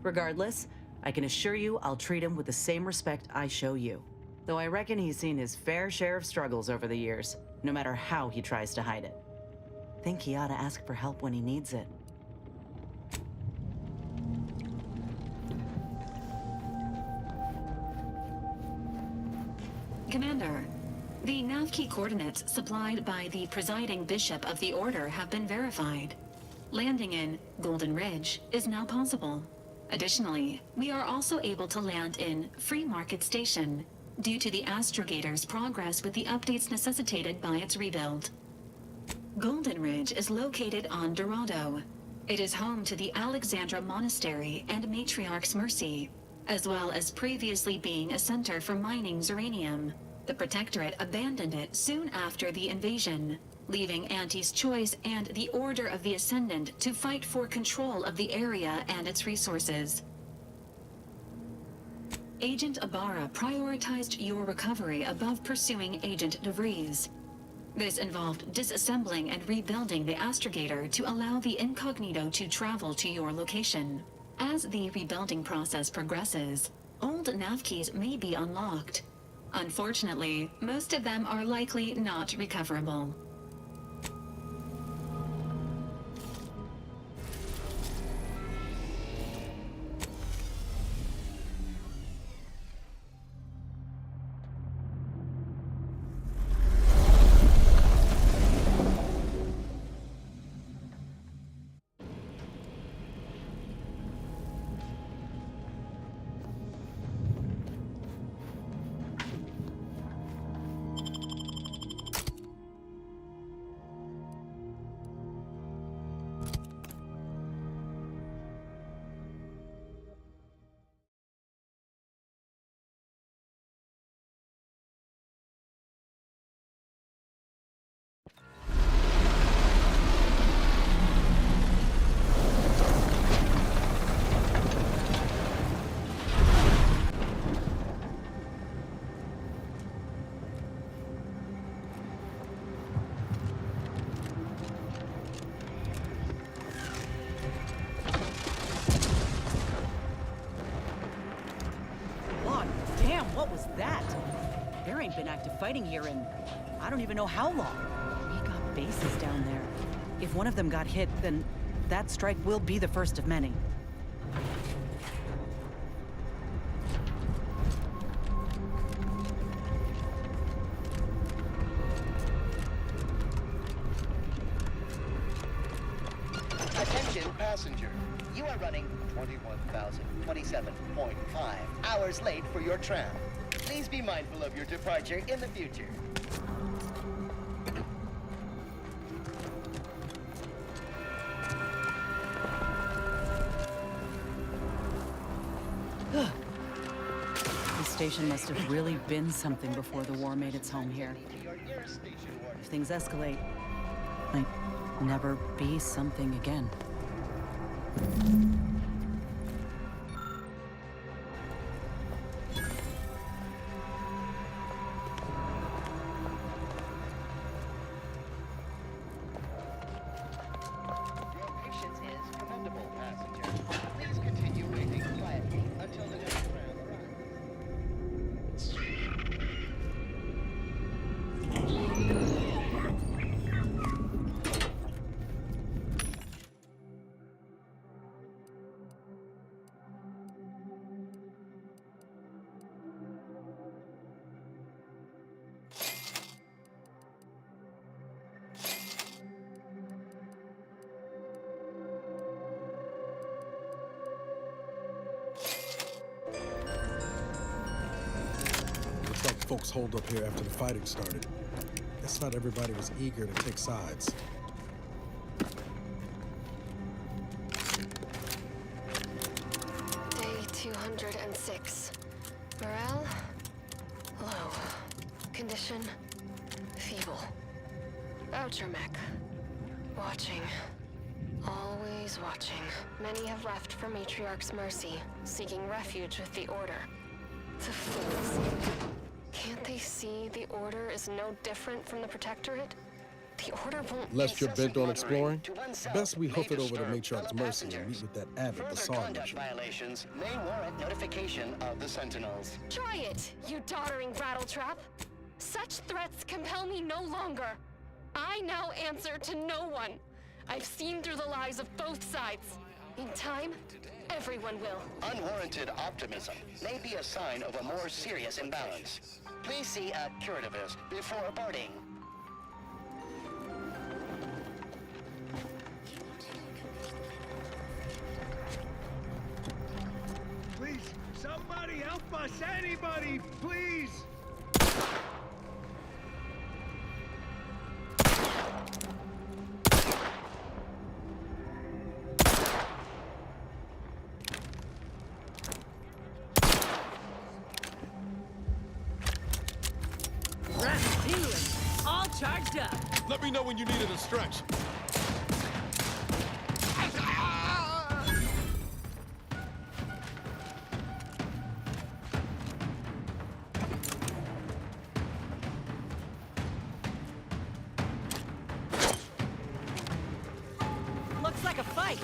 Regardless, I can assure you I'll treat him with the same respect I show you. Though I reckon he's seen his fair share of struggles over the years, no matter how he tries to hide it. Think he ought to ask for help when he needs it. Commander, the nav key coordinates supplied by the presiding bishop of the Order have been verified. Landing in Golden Ridge is now possible. Additionally, we are also able to land in Free Market Station, due to the Astrogator's progress with the updates necessitated by its rebuild. Golden Ridge is located on Dorado. It is home to the Alexandra Monastery and Matriarch's Mercy, as well as previously being a center for mining Zeranium. The Protectorate abandoned it soon after the invasion, leaving Auntie's Choice and the Order of the Ascendant to fight for control of the area and its resources. Agent Ibarra prioritized your recovery above pursuing Agent DeVries. This involved disassembling and rebuilding the Astrogator to allow the Incognito to travel to your location. As the rebuilding process progresses, old nav keys may be unlocked. Unfortunately, most of them are likely not recoverable. ain't been active fighting here in I don't even know how long. We got bases down there. If one of them got hit, then that strike will be the first of many. Attention passenger. You are running 21,027.5 hours late for your tram. Please be mindful of your departure in the future. This station must have really been something before the war made its home here. If things escalate, might never be something again. Your patience is commendable, passenger. Please continue waiting quietly until the next tram Looks like folks holed up here after the fighting started. Guess not everybody was eager to take sides. Day 206. Morale? Low. Condition? Feeble. Voucher mech. Watching. Always watching. Many have left for Matriarch's mercy, seeking refuge with the Order. The fools. Can't they see the Order is no different from the Protectorate? The Order won't... Lest you're bent on exploring, best we hoof it over to Matriarch's mercy and meet with that avid Further Bassar conduct mission. violations may warrant notification of the Sentinels. Try it, you doddering rattletrap! Such threats compel me no longer. I now answer to no one. I've seen through the lies of both sides. In time, everyone will. Unwarranted optimism may be a sign of a more serious imbalance. Please see a curativist before boarding. Please, somebody help us! Anybody, please! All charged up. Let me know when you needed a stretch. Looks like a fight.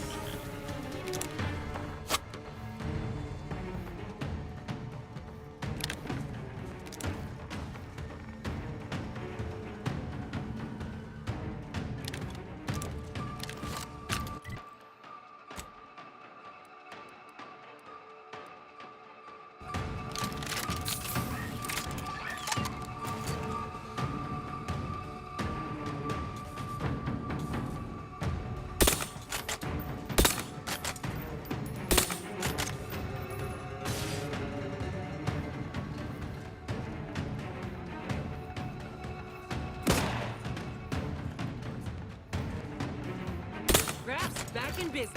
Graps back in business.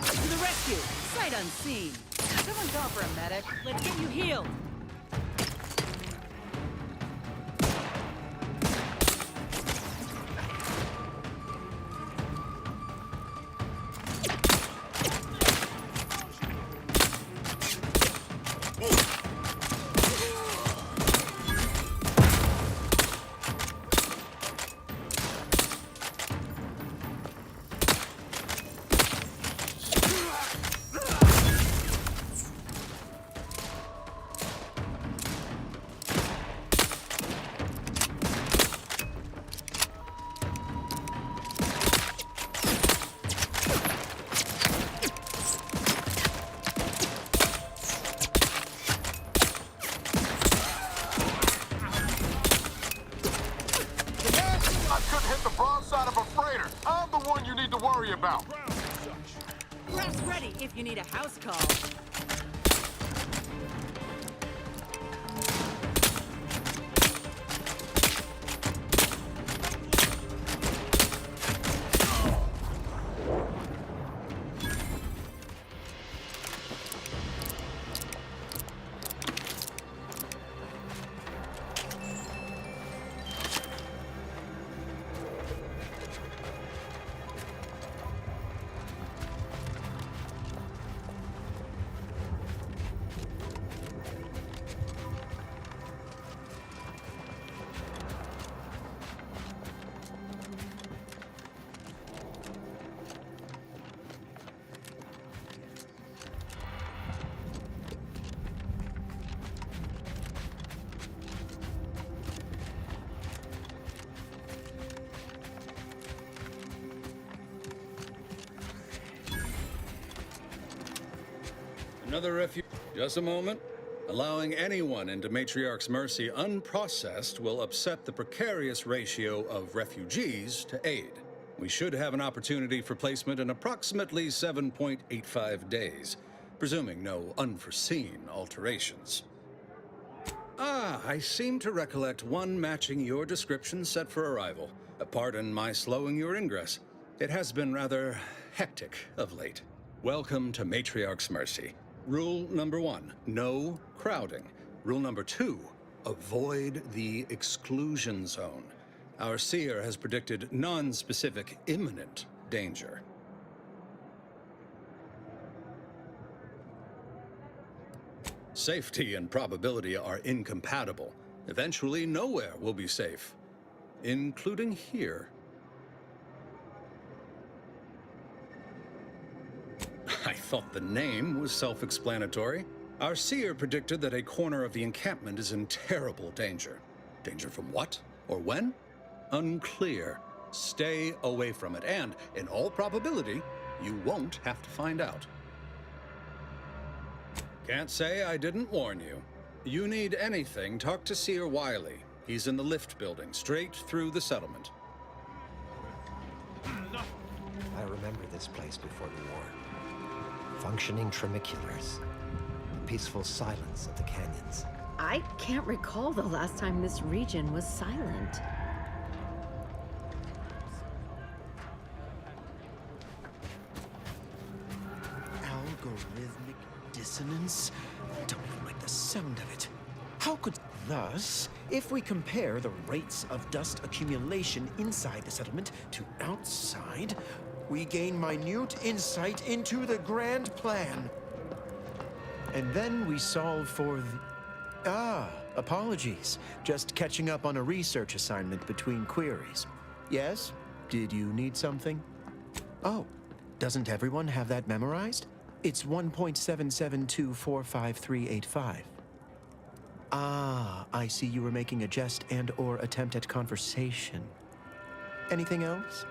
To the rescue! Sight unseen. Someone call for a medic. Let's get you healed. outside of a freighter. I'm the one you need to worry about. Grass ready if you need a house call. Another refuge. Just a moment. Allowing anyone into Matriarch's mercy unprocessed will upset the precarious ratio of refugees to aid. We should have an opportunity for placement in approximately 7.85 days, presuming no unforeseen alterations. Ah, I seem to recollect one matching your description set for arrival. Pardon my slowing your ingress. It has been rather hectic of late. Welcome to Matriarch's mercy. Rule number 1, no crowding. Rule number 2, avoid the exclusion zone. Our seer has predicted non-specific imminent danger. Safety and probability are incompatible. Eventually, nowhere will be safe, including here. I thought the name was self-explanatory. Our seer predicted that a corner of the encampment is in terrible danger. Danger from what? Or when? Unclear. Stay away from it, and, in all probability, you won't have to find out. Can't say I didn't warn you. You need anything, talk to Seer Wiley. He's in the lift building, straight through the settlement. I remember this place before the war. Functioning tramiculars. The peaceful silence of the canyons. I can't recall the last time this region was silent. Algorithmic dissonance? Don't even like the sound of it. How could... Thus, if we compare the rates of dust accumulation inside the settlement to outside, we gain minute insight into the grand plan. And then we solve for the... apologies. Just catching up on a research assignment between queries. Yes? Did you need something? Oh, doesn't everyone have that memorized? It's 1.77245385. Ah, I see you were making a jest and/or attempt at conversation. Anything else?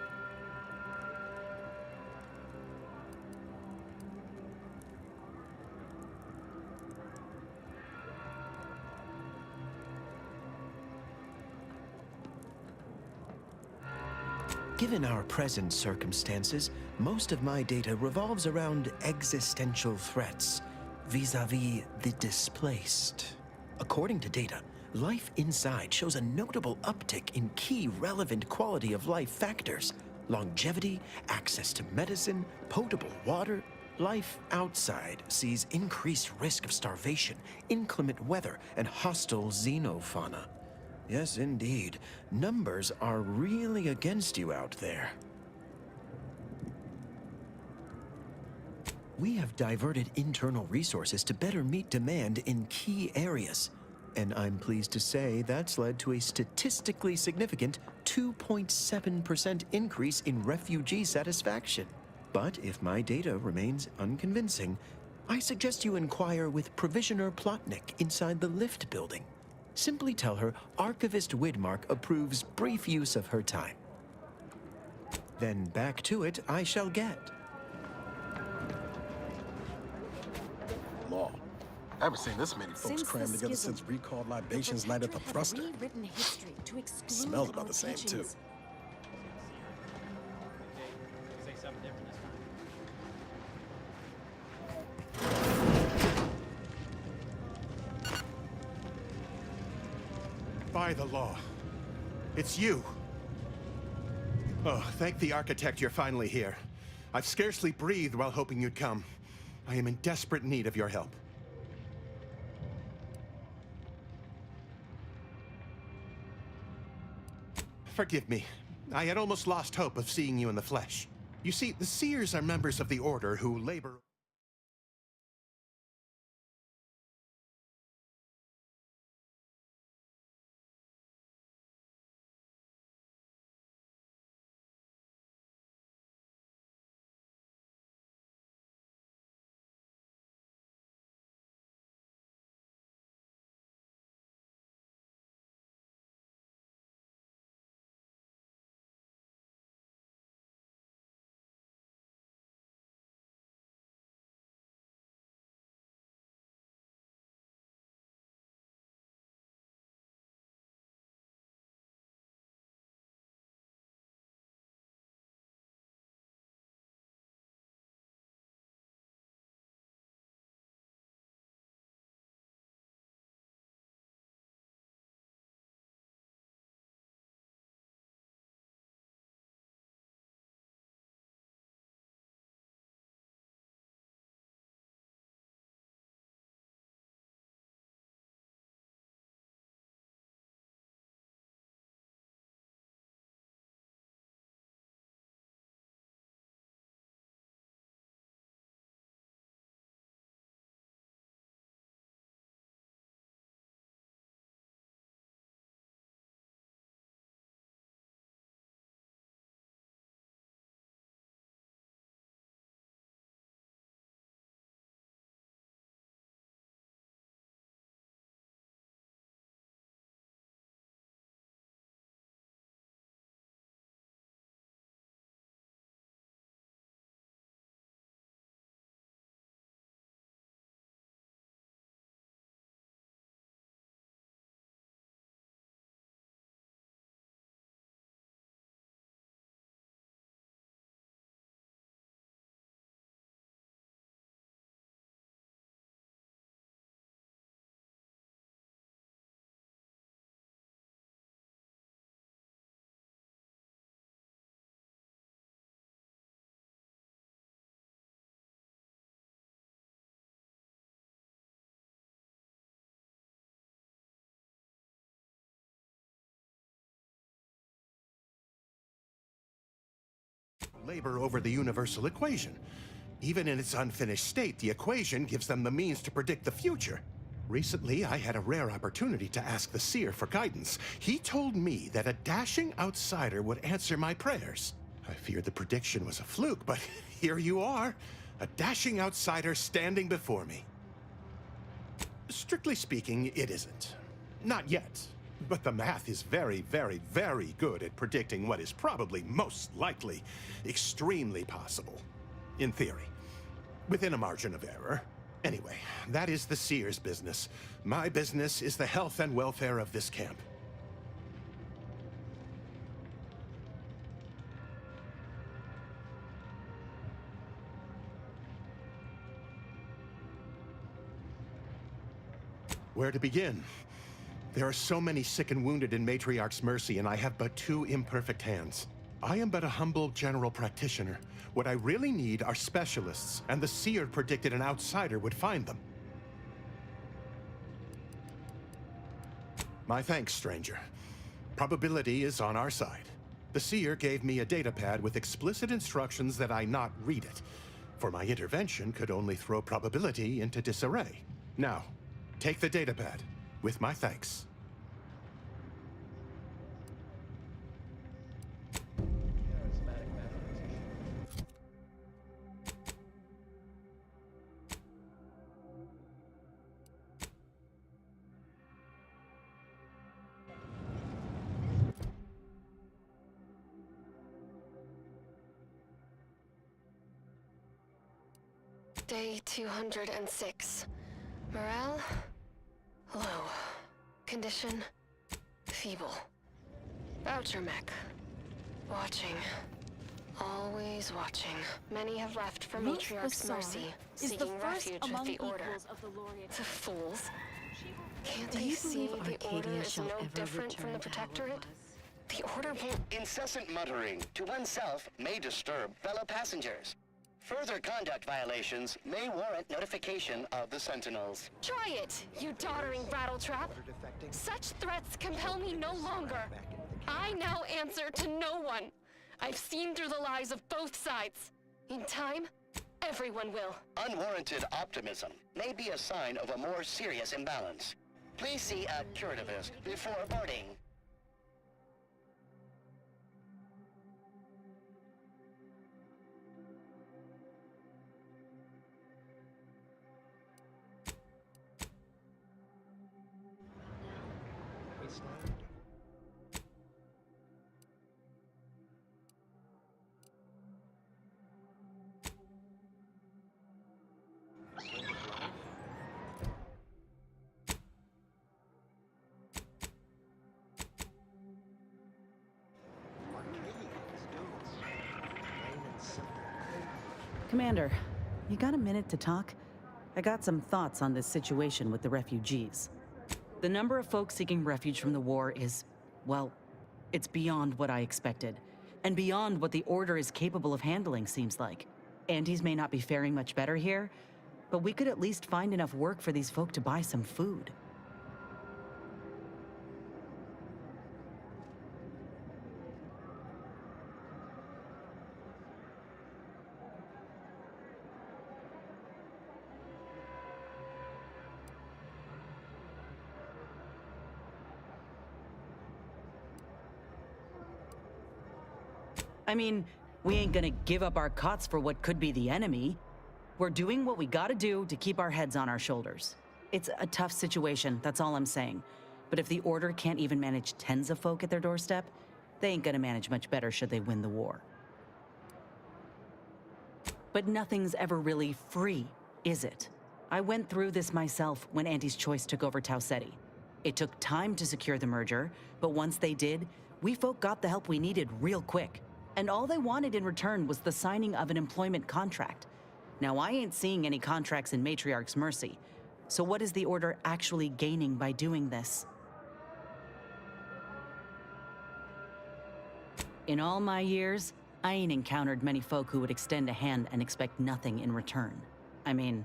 Given our present circumstances, most of my data revolves around existential threats, vis-a-vis the displaced. According to data, life inside shows a notable uptick in key relevant quality of life factors: longevity, access to medicine, potable water. Life outside sees increased risk of starvation, inclement weather, and hostile xenofauna. Yes, indeed. Numbers are really against you out there. We have diverted internal resources to better meet demand in key areas. And I'm pleased to say that's led to a statistically significant 2.7% increase in refugee satisfaction. But if my data remains unconvincing, I suggest you inquire with Provisioner Plotnik inside the lift building. Simply tell her Archivist Widmark approves brief use of her time. Then back to it I shall get. Law. I haven't seen this many folks crammed together since recalled libations night at the thruster. Smells about the same, too. defy the law. It's you. Oh, thank the architect you're finally here. I've scarcely breathed while hoping you'd come. I am in desperate need of your help. Forgive me. I had almost lost hope of seeing you in the flesh. You see, the Seers are members of the Order who labor... labor over the universal equation. Even in its unfinished state, the equation gives them the means to predict the future. Recently, I had a rare opportunity to ask the Seer for guidance. He told me that a dashing outsider would answer my prayers. I feared the prediction was a fluke, but here you are, a dashing outsider standing before me. Strictly speaking, it isn't. Not yet. But the math is very, very, very good at predicting what is probably most likely extremely possible. In theory. Within a margin of error. Anyway, that is the Seer's business. My business is the health and welfare of this camp. Where to begin? There are so many sick and wounded in Matriarch's mercy, and I have but 2 imperfect hands. I am but a humble general practitioner. What I really need are specialists, and the Seer predicted an outsider would find them. My thanks, stranger. Probability is on our side. The Seer gave me a datapad with explicit instructions that I not read it, for my intervention could only throw probability into disarray. Now, take the datapad. With my thanks. Day 206. Morale? Low. Condition? Feeble. Voucher mech. Watching. Always watching. Many have left for Matriarch's mercy, seeking refuge with the Order. The fools. Can't Do they you see believe the Arcadia Order is shall no ever different from the return to how it Protectorate? was? The Order won't... Incessant muttering to oneself may disturb fellow passengers. Further conduct violations may warrant notification of the Sentinels. Try it, you doddering rattletrap. Such threats compel me no longer. I now answer to no one. I've seen through the lies of both sides. In time, everyone will. Unwarranted optimism may be a sign of a more serious imbalance. Please see a curativist before boarding. Commander, you got a minute to talk? I got some thoughts on this situation with the refugees. The number of folks seeking refuge from the war is, well, it's beyond what I expected. And beyond what the Order is capable of handling, seems like. Andes may not be faring much better here, but we could at least find enough work for these folk to buy some food. I mean, we ain't gonna give up our cots for what could be the enemy. We're doing what we gotta do to keep our heads on our shoulders. It's a tough situation, that's all I'm saying. But if the Order can't even manage tens of folk at their doorstep, they ain't gonna manage much better should they win the war. But nothing's ever really free, is it? I went through this myself when Anti's Choice took over Tau Ceti. It took time to secure the merger, but once they did, we folk got the help we needed real quick. And all they wanted in return was the signing of an employment contract. Now, I ain't seeing any contracts in Matriarch's Mercy, so what is the Order actually gaining by doing this? In all my years, I ain't encountered many folk who would extend a hand and expect nothing in return. I mean,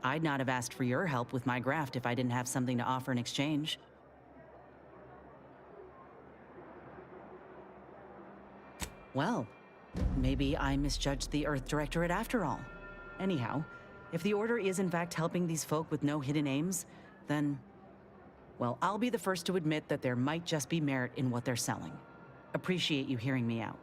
I'd not have asked for your help with my graft if I didn't have something to offer in exchange. Well, maybe I misjudged the Earth Directorate after all. Anyhow, if the Order is in fact helping these folk with no hidden aims, then... well, I'll be the first to admit that there might just be merit in what they're selling. Appreciate you hearing me out.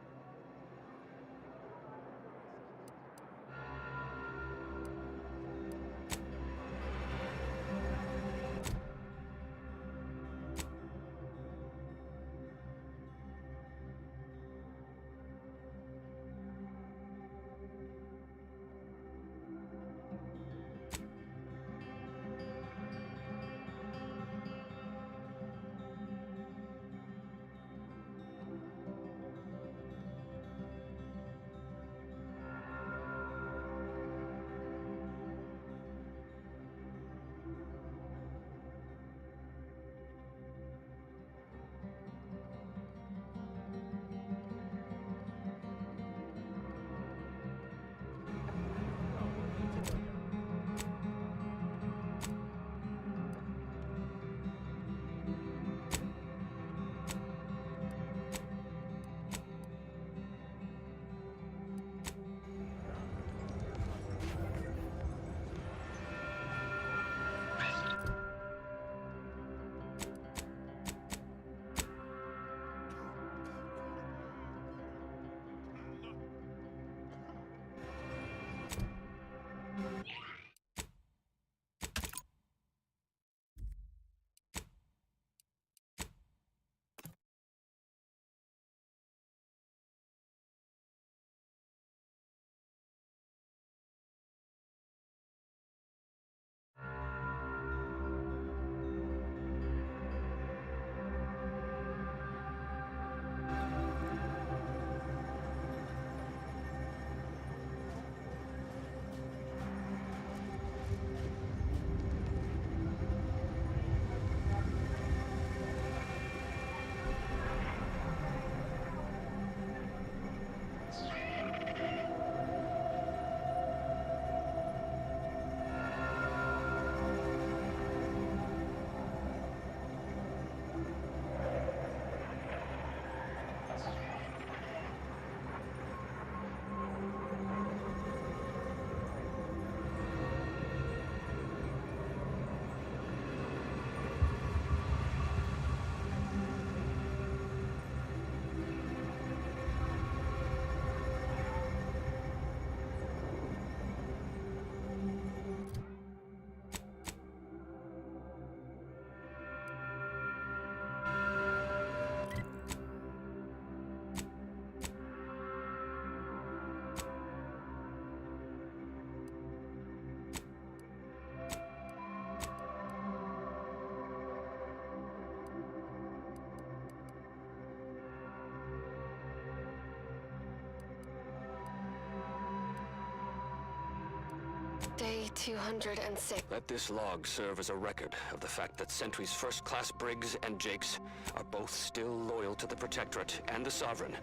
Day 206. Let this log serve as a record of the fact that Sentry's first-class Briggs and Jakes are both still loyal to the Protectorate and the Sovereign,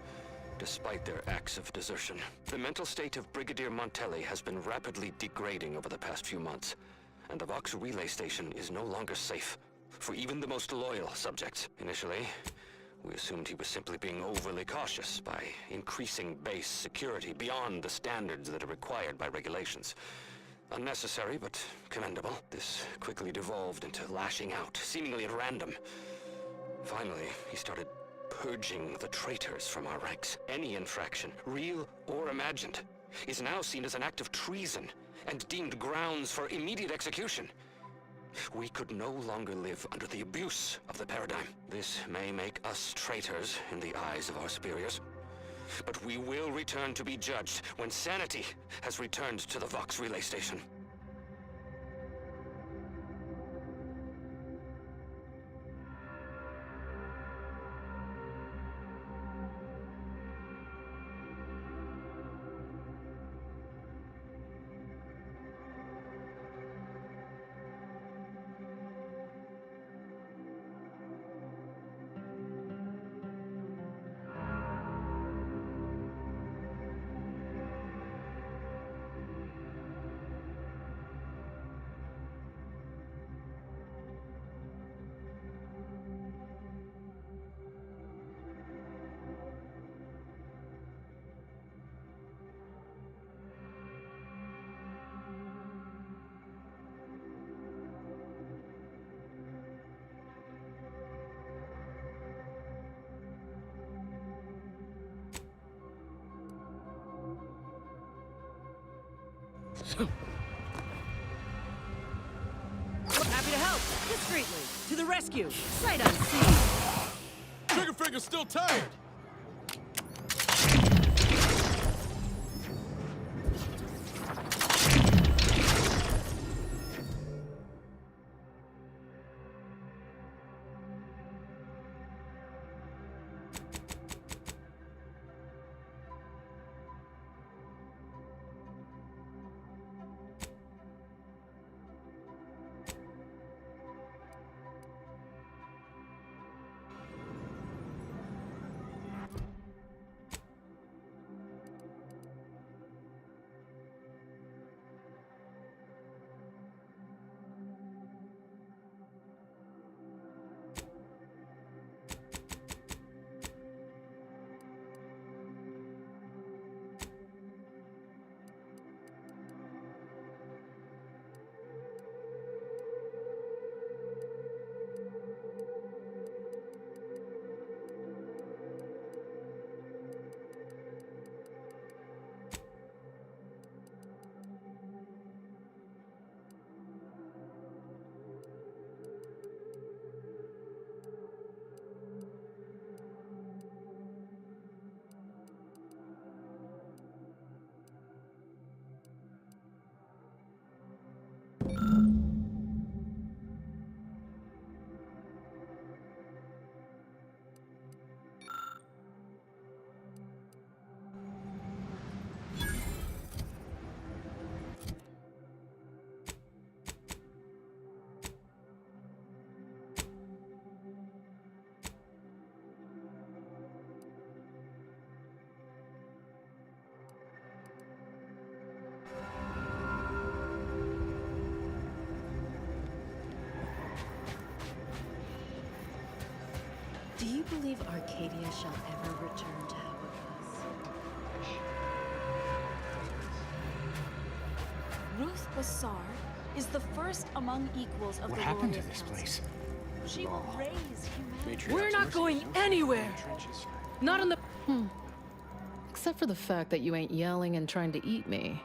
despite their acts of desertion. The mental state of Brigadier Montelli has been rapidly degrading over the past few months, and the Vox relay station is no longer safe for even the most loyal subjects. Initially, we assumed he was simply being overly cautious by increasing base security beyond the standards that are required by regulations. Unnecessary, but commendable. This quickly devolved into lashing out, seemingly at random. Finally, he started purging the traitors from our ranks. Any infraction, real or imagined, is now seen as an act of treason and deemed grounds for immediate execution. We could no longer live under the abuse of the paradigm. This may make us traitors in the eyes of our superiors, but we will return to be judged when sanity has returned to the Vox relay station. Happy to help. Discreetly. To the rescue. Sight unseen. Trigger finger's still tired. Do you believe Arcadia shall ever return to Hourglass? Ruth Bassar is the first among equals of What the happened to Warrior this Council. place? She will raise humanity. We're not going anywhere! Not on the... Except for the fact that you ain't yelling and trying to eat me.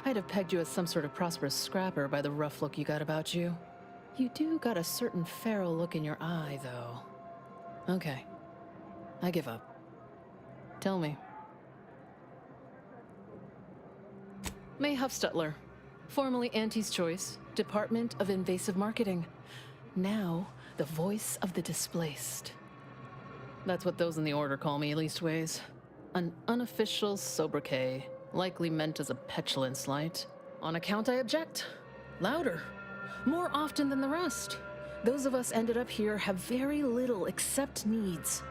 I'd have pegged you as some sort of prosperous scrapper by the rough look you got about you. You do got a certain feral look in your eye, though. Okay. I give up. Tell me. May Huffstutler, formerly Auntie's Choice, Department of Invasive Marketing. Now, the voice of the displaced. That's what those in the Order call me, leastways. An unofficial sobriquet, likely meant as a petulant slight. On account, I object. Louder. More often than the rest. Those of us ended up here have very little except needs.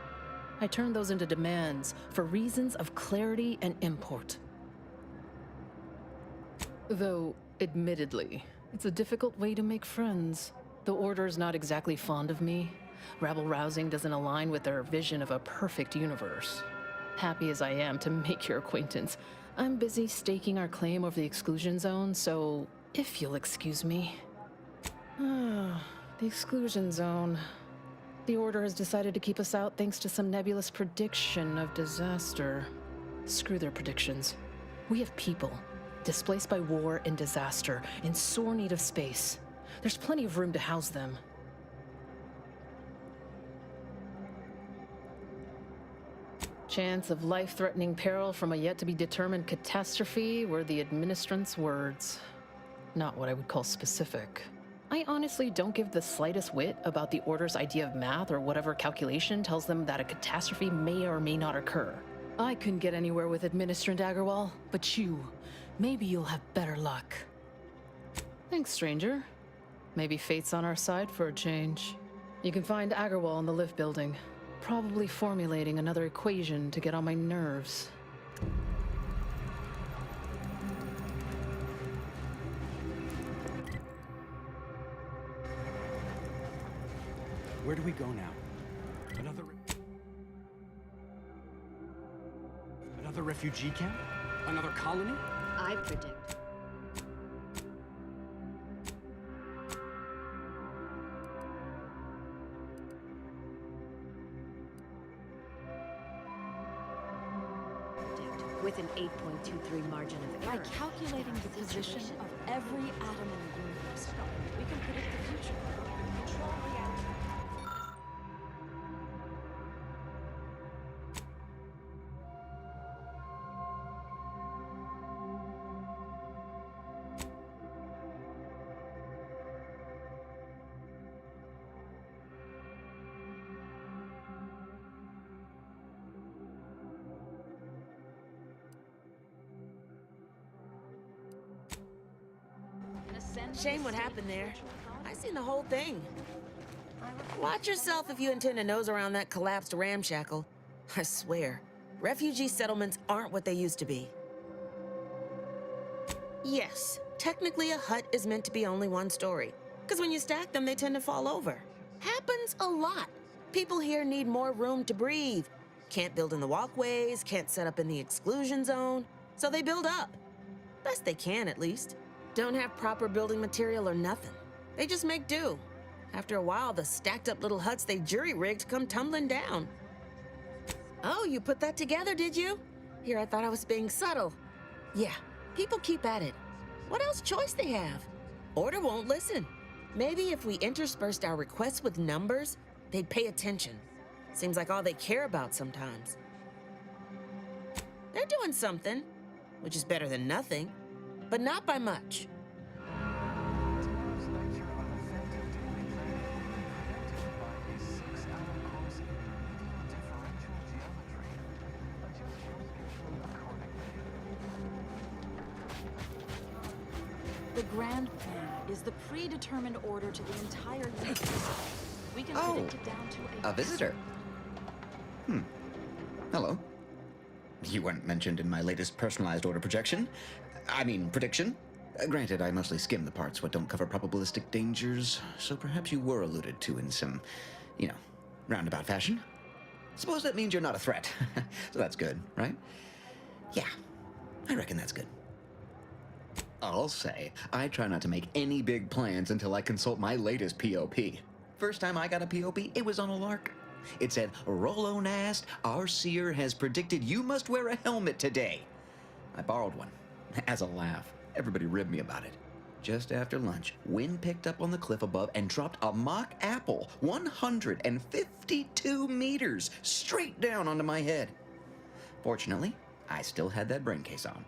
I turn those into demands for reasons of clarity and import. Though, admittedly, it's a difficult way to make friends. The Order's not exactly fond of me. Rabble-rousing doesn't align with their vision of a perfect universe. Happy as I am to make your acquaintance, I'm busy staking our claim over the exclusion zone, so if you'll excuse me. The exclusion zone. The Order has decided to keep us out thanks to some nebulous prediction of disaster. Screw their predictions. We have people, displaced by war and disaster, in sore need of space. There's plenty of room to house them. Chance of life-threatening peril from a yet-to-be-determined catastrophe were the administrant's words. Not what I would call specific. I honestly don't give the slightest whit about the Order's idea of math or whatever calculation tells them that a catastrophe may or may not occur. I couldn't get anywhere with Administrant Agarwal, but you, maybe you'll have better luck. Thanks, stranger. Maybe fate's on our side for a change. You can find Agarwal in the lift building. Probably formulating another equation to get on my nerves. Where do we go now? Another refugee camp? Another colony? I predict. With an 8.23 margin of error. By calculating the position of every atom in the universe, we can predict the future. Control reality. Shame what happened there. I seen the whole thing. Watch yourself if you intend to nose around that collapsed ramshackle. I swear, refugee settlements aren't what they used to be. Yes, technically a hut is meant to be only one story, because when you stack them, they tend to fall over. Happens a lot. People here need more room to breathe. Can't build in the walkways, can't set up in the exclusion zone, so they build up. Best they can, at least. Don't have proper building material or nothing. They just make do. After a while, the stacked up little huts they jury-rigged come tumbling down. Oh, you put that together, did you? Here, I thought I was being subtle. Yeah, people keep at it. What else choice they have? Order won't listen. Maybe if we interspersed our requests with numbers, they'd pay attention. Seems like all they care about sometimes. They're doing something, which is better than nothing. But not by much. The grand plan is the predetermined order to the entire universe. We can predict it down to a visitor. Hello. You weren't mentioned in my latest personalized order projection. I mean, prediction. Granted, I mostly skim the parts what don't cover probabilistic dangers, so perhaps you were alluded to in some, roundabout fashion. Suppose that means you're not a threat. So that's good, right? Yeah, I reckon that's good. I'll say, I try not to make any big plans until I consult my latest POP. First time I got a POP, it was on a lark. It said, Rolo Nast, our seer has predicted you must wear a helmet today. I borrowed one. As a laugh, everybody ribbed me about it. Just after lunch, wind picked up on the cliff above and dropped a mock apple 152 meters straight down onto my head. Fortunately, I still had that brain case on.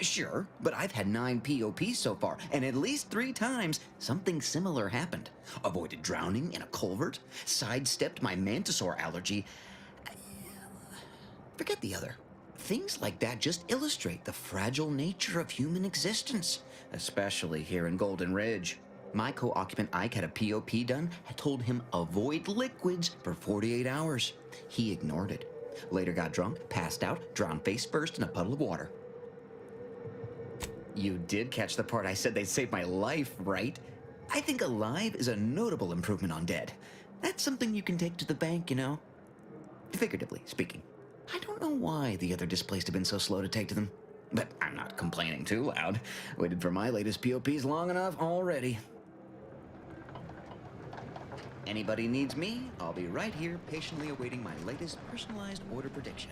Sure, but I've had 9 POPs so far, and at least 3 times something similar happened. Avoided drowning in a culvert, sidestepped my mantisaur allergy. Forget the other. Things like that just illustrate the fragile nature of human existence, especially here in Golden Ridge. My co-occupant Ike had a POP done and told him avoid liquids for 48 hours. He ignored it. Later got drunk, passed out, drowned face first in a puddle of water. You did catch the part I said they'd save my life, right? I think alive is a notable improvement on dead. That's something you can take to the bank, you know? Figuratively speaking. I don't know why the other displaced have been so slow to take to them. But I'm not complaining too loud. Waited for my latest POPs long enough already. Anybody needs me, I'll be right here patiently awaiting my latest personalized order prediction.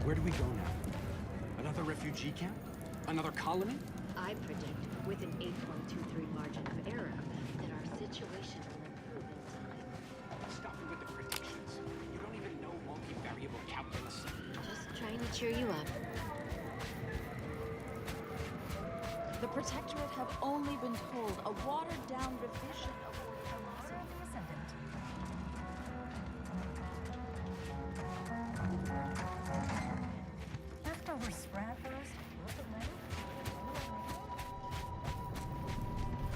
Where do we go now? Another refugee camp? Another colony? I predict, with an 8.23 margin of error, that our situation will improve in time. Stop it with the predictions. You don't even know multivariable calculus. Just trying to cheer you up. The Protectorate have only been told a watered-down revision of Order Descendant. Leftover scrap first.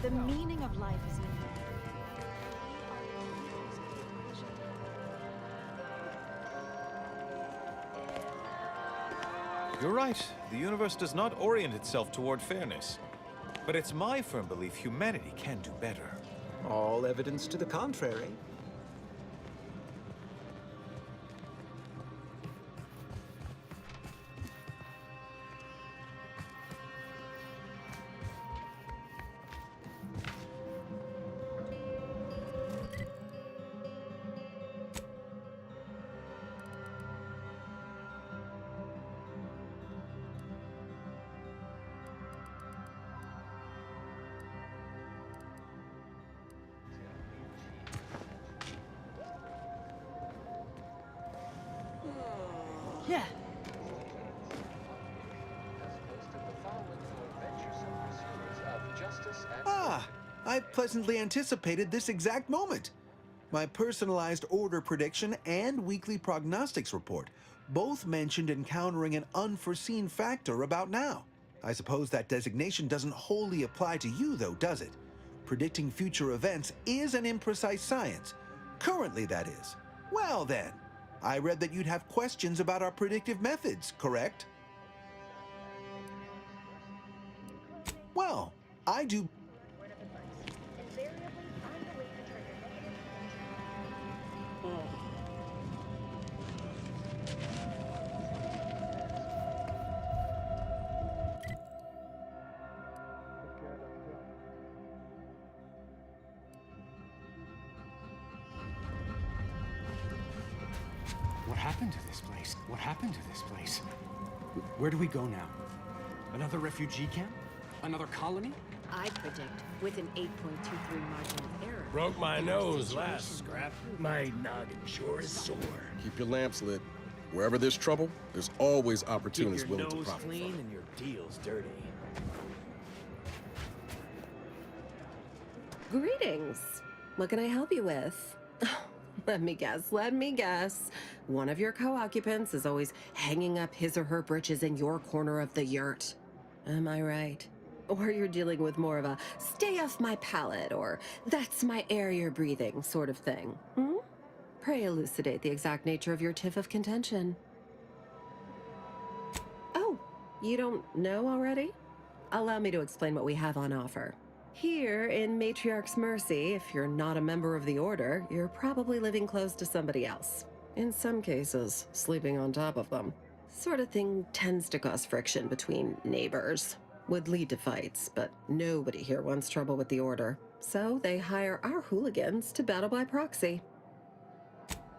The meaning of life is in You're right. The universe does not orient itself toward fairness. But it's my firm belief humanity can do better. All evidence to the contrary. Yeah. Ah, I pleasantly anticipated this exact moment. My personalized order prediction and weekly prognostics report both mentioned encountering an unforeseen factor about now. I suppose that designation doesn't wholly apply to you, though, does it? Predicting future events is an imprecise science. Currently, that is. Well, then. I read that you'd have questions about our predictive methods, correct? Well, I do. What happened to this place? What happened to this place? Where do we go now? Another refugee camp? Another colony? I predict, with an 8.23 margin of error. Broke my nose last scrap. My noggin sure is sore. Keep your lamps lit. Wherever there's trouble, there's always opportunists willing to profit Keep your nose clean from. and your deals dirty. Greetings. What can I help you with? Let me guess. One of your co-occupants is always hanging up his or her britches in your corner of the yurt. Am I right? Or you're dealing with more of a stay off my palate or that's my air you're breathing sort of thing. Hmm? Pray elucidate the exact nature of your tiff of contention. Oh, you don't know already? Allow me to explain what we have on offer. Here in Matriarch's Mercy, if you're not a member of the Order, you're probably living close to somebody else. In some cases, sleeping on top of them. Sort of thing tends to cause friction between neighbors. Would lead to fights, but nobody here wants trouble with the Order. So they hire our hooligans to battle by proxy.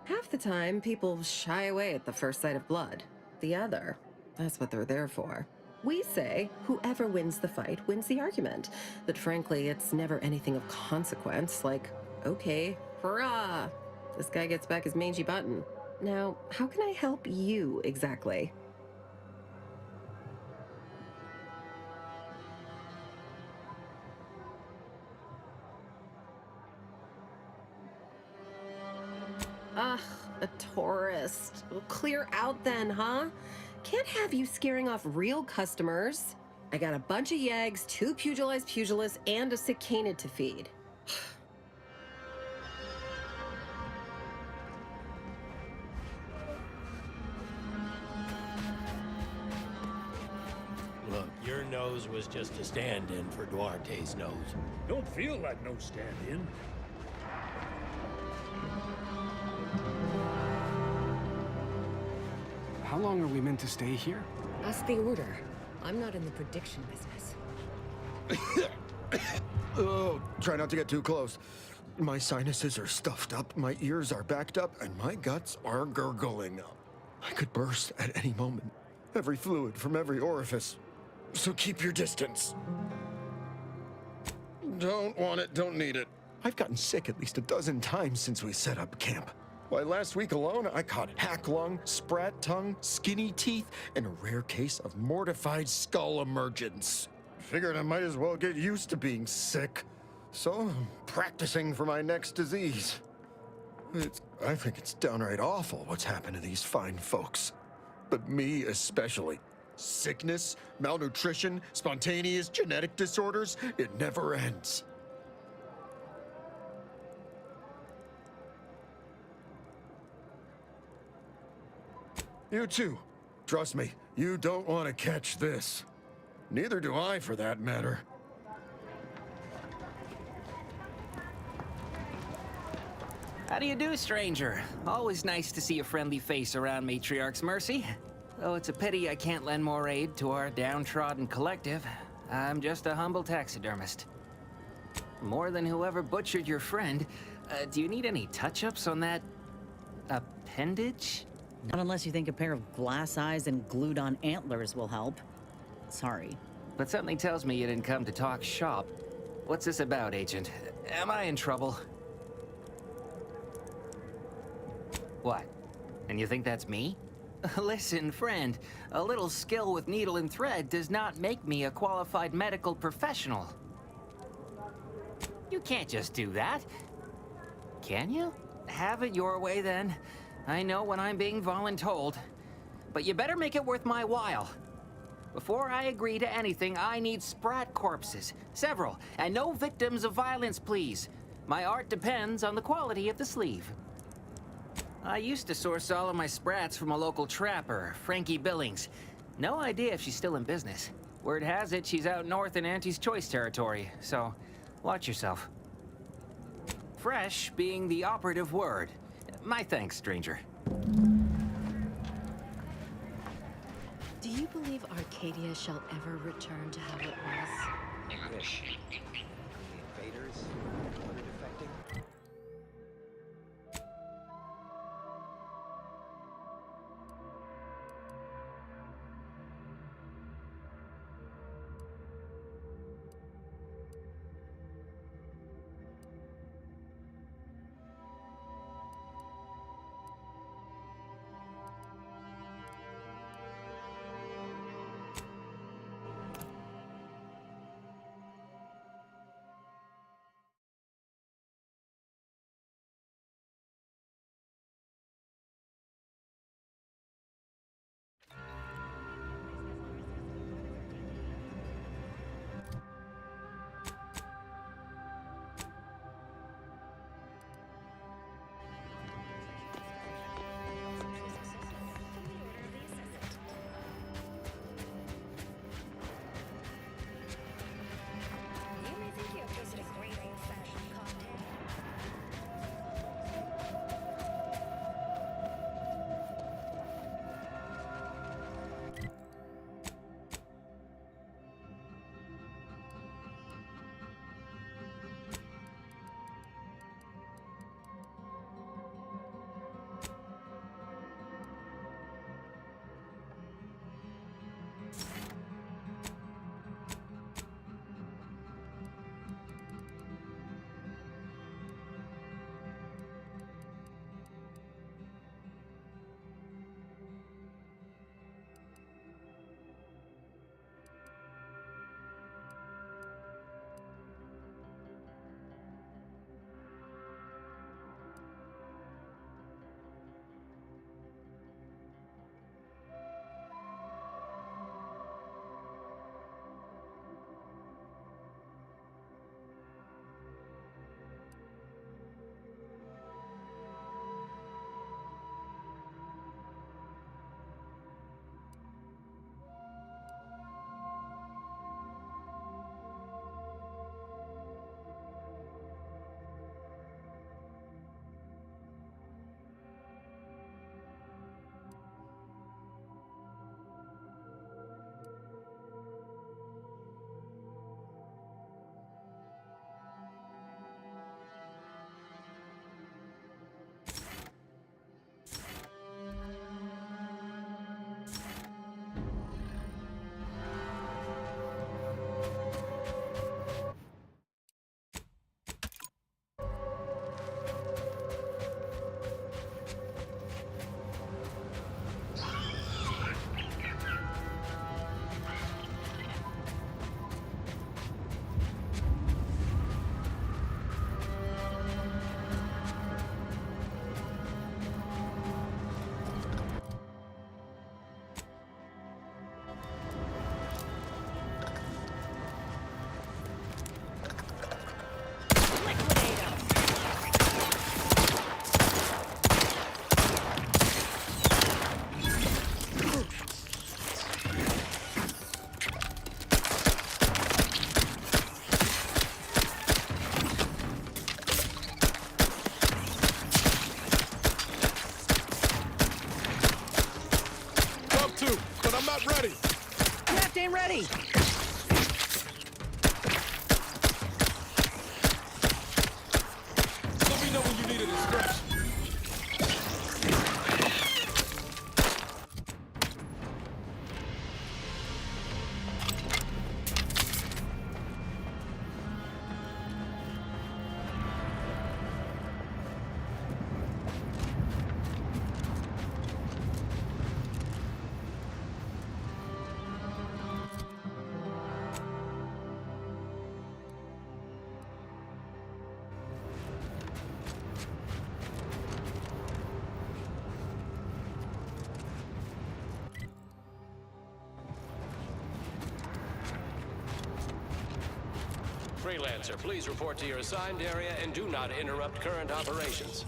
Half the time, people shy away at the first sight of blood. The other, that's what they're there for. We say whoever wins the fight wins the argument. But frankly, it's never anything of consequence, like, okay, hurrah! This guy gets back his mangy button. Now, how can I help you exactly? a tourist. Well, clear out then, huh? Can't have you scaring off real customers. I got a bunch of yeggs, 2 pugilized pugilists, and a cicanid to feed. Look, your nose was just a stand-in for Duarte's nose. Don't feel like no stand-in. How long are we meant to stay here? Ask the order. I'm not in the prediction business. Oh, try not to get too close. My sinuses are stuffed up, my ears are backed up, and my guts are gurgling. I could burst at any moment. Every fluid from every orifice. So keep your distance. Don't want it, don't need it. I've gotten sick at least a dozen times since we set up camp. Why, last week alone, I caught hack lung, sprat tongue, skinny teeth, and a rare case of mortified skull emergence. Figured I might as well get used to being sick. So I'm practicing for my next disease. I think it's downright awful what's happened to these fine folks. But me especially. Sickness, malnutrition, spontaneous genetic disorders, it never ends. You too. Trust me, you don't want to catch this. Neither do I, for that matter. How do you do, stranger? Always nice to see a friendly face around Matriarch's Mercy. Though it's a pity I can't lend more aid to our downtrodden collective. I'm just a humble taxidermist. More than whoever butchered your friend. Do you need any touch-ups on that appendage? Not unless you think a pair of glass eyes and glued-on antlers will help. Sorry. But something tells me you didn't come to talk shop. What's this about, Agent? Am I in trouble? What? And you think that's me? Listen, friend, a little skill with needle and thread does not make me a qualified medical professional. You can't just do that. Can you? Have it your way, then. I know when I'm being voluntold. But you better make it worth my while. Before I agree to anything, I need sprat corpses. Several. And no victims of violence, please. My art depends on the quality of the sleeve. I used to source all of my sprats from a local trapper, Frankie Billings. No idea if she's still in business. Word has it she's out north in Auntie's Choice territory, so watch yourself. Fresh being the operative word. My thanks, stranger. Do you believe Arcadia shall ever return to how it was? Wish. The invaders? Get ready! Captain ready! Let me know when you need a distraction. Freelancer, please report to your assigned area and do not interrupt current operations.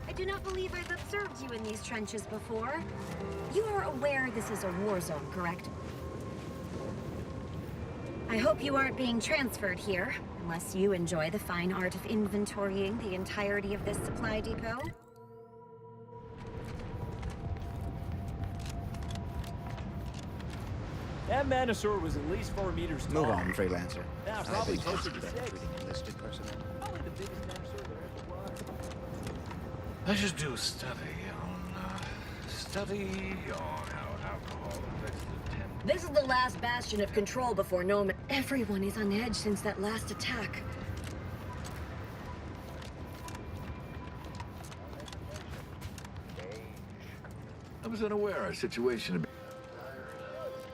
I do not believe I've observed you in these trenches before. You are aware this is a war zone, correct? I hope you aren't being transferred here, unless you enjoy the fine art of inventorying the entirety of this supply depot. That Manosaur was at least 4 meters tall. Move on, Freelancer. Yeah, I probably think closer you to should be 6. treating enlisted personnel. Probably the biggest Manosaur there ever was. I should do a study on how alcohol affects the temper. This is the last bastion of control before no man. Everyone is on edge since that last attack. I was unaware our situation.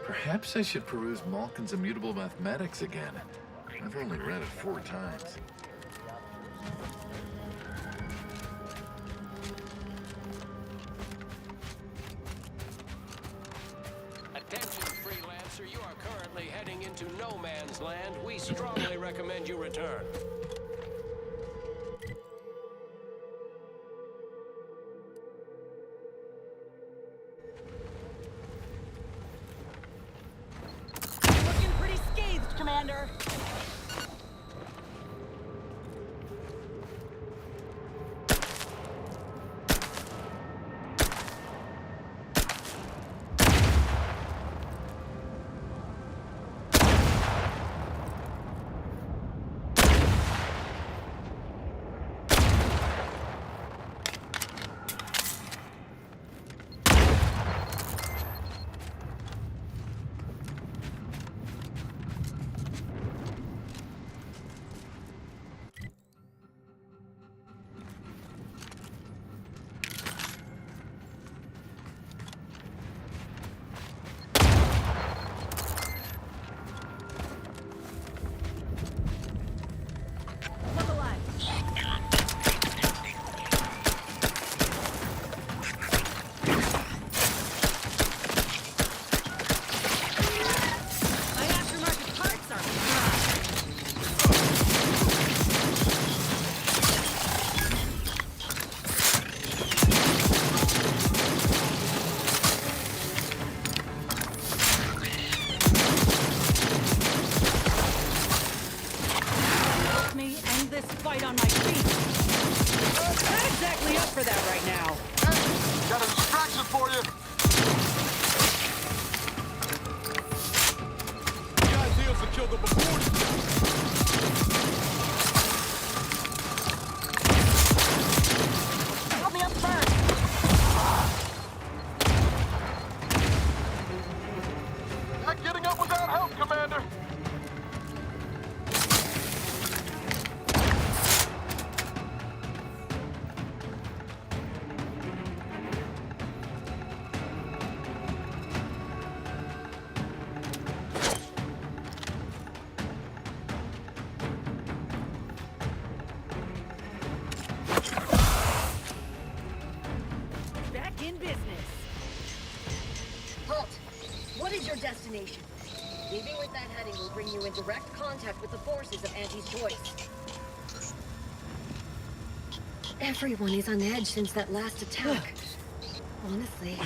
Perhaps I should peruse Malkin's Immutable Mathematics again. I've only read it 4 times. Attention, Freelancer, you are currently heading into no man's land. We strongly recommend you return. Looking pretty scathed, Commander. Fight on my feet. Not exactly up for that right now. Got a distraction for you. The idea is to kill them before you. Help me up first. Not getting up without help, Commander. Back in business. Halt! What is your destination? Leaving with that heading will bring you in direct contact with the forces of Auntie's choice. Everyone is on edge since that last attack. Honestly,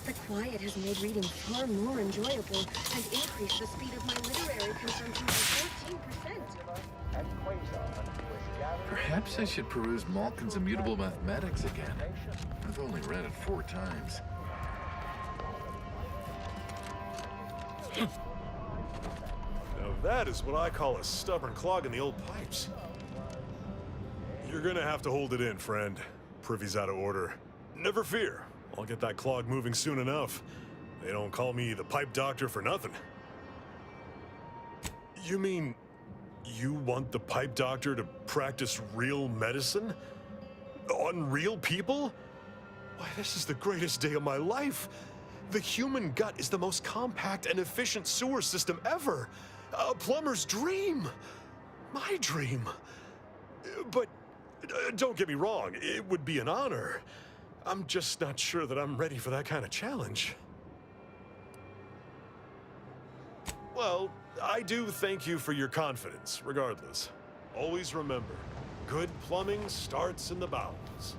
the quiet has made reading far more enjoyable and increased the speed of my literary consumption by 14%. And Quasar was gathered Perhaps I should peruse Malkin's Immutable Mathematics again. I've only read it 4 times. Now that is what I call a stubborn clog in the old pipes. You're gonna have to hold it in, friend. Privy's out of order. Never fear. I'll get that clog moving soon enough. They don't call me the pipe doctor for nothing. You mean you want the pipe doctor to practice real medicine? On real people? Why, this is the greatest day of my life. The human gut is the most compact and efficient sewer system ever. A plumber's dream. My dream. But don't get me wrong, it would be an honor. I'm just not sure that I'm ready for that kind of challenge. Well, I do thank you for your confidence, regardless. Always remember, good plumbing starts in the bowels.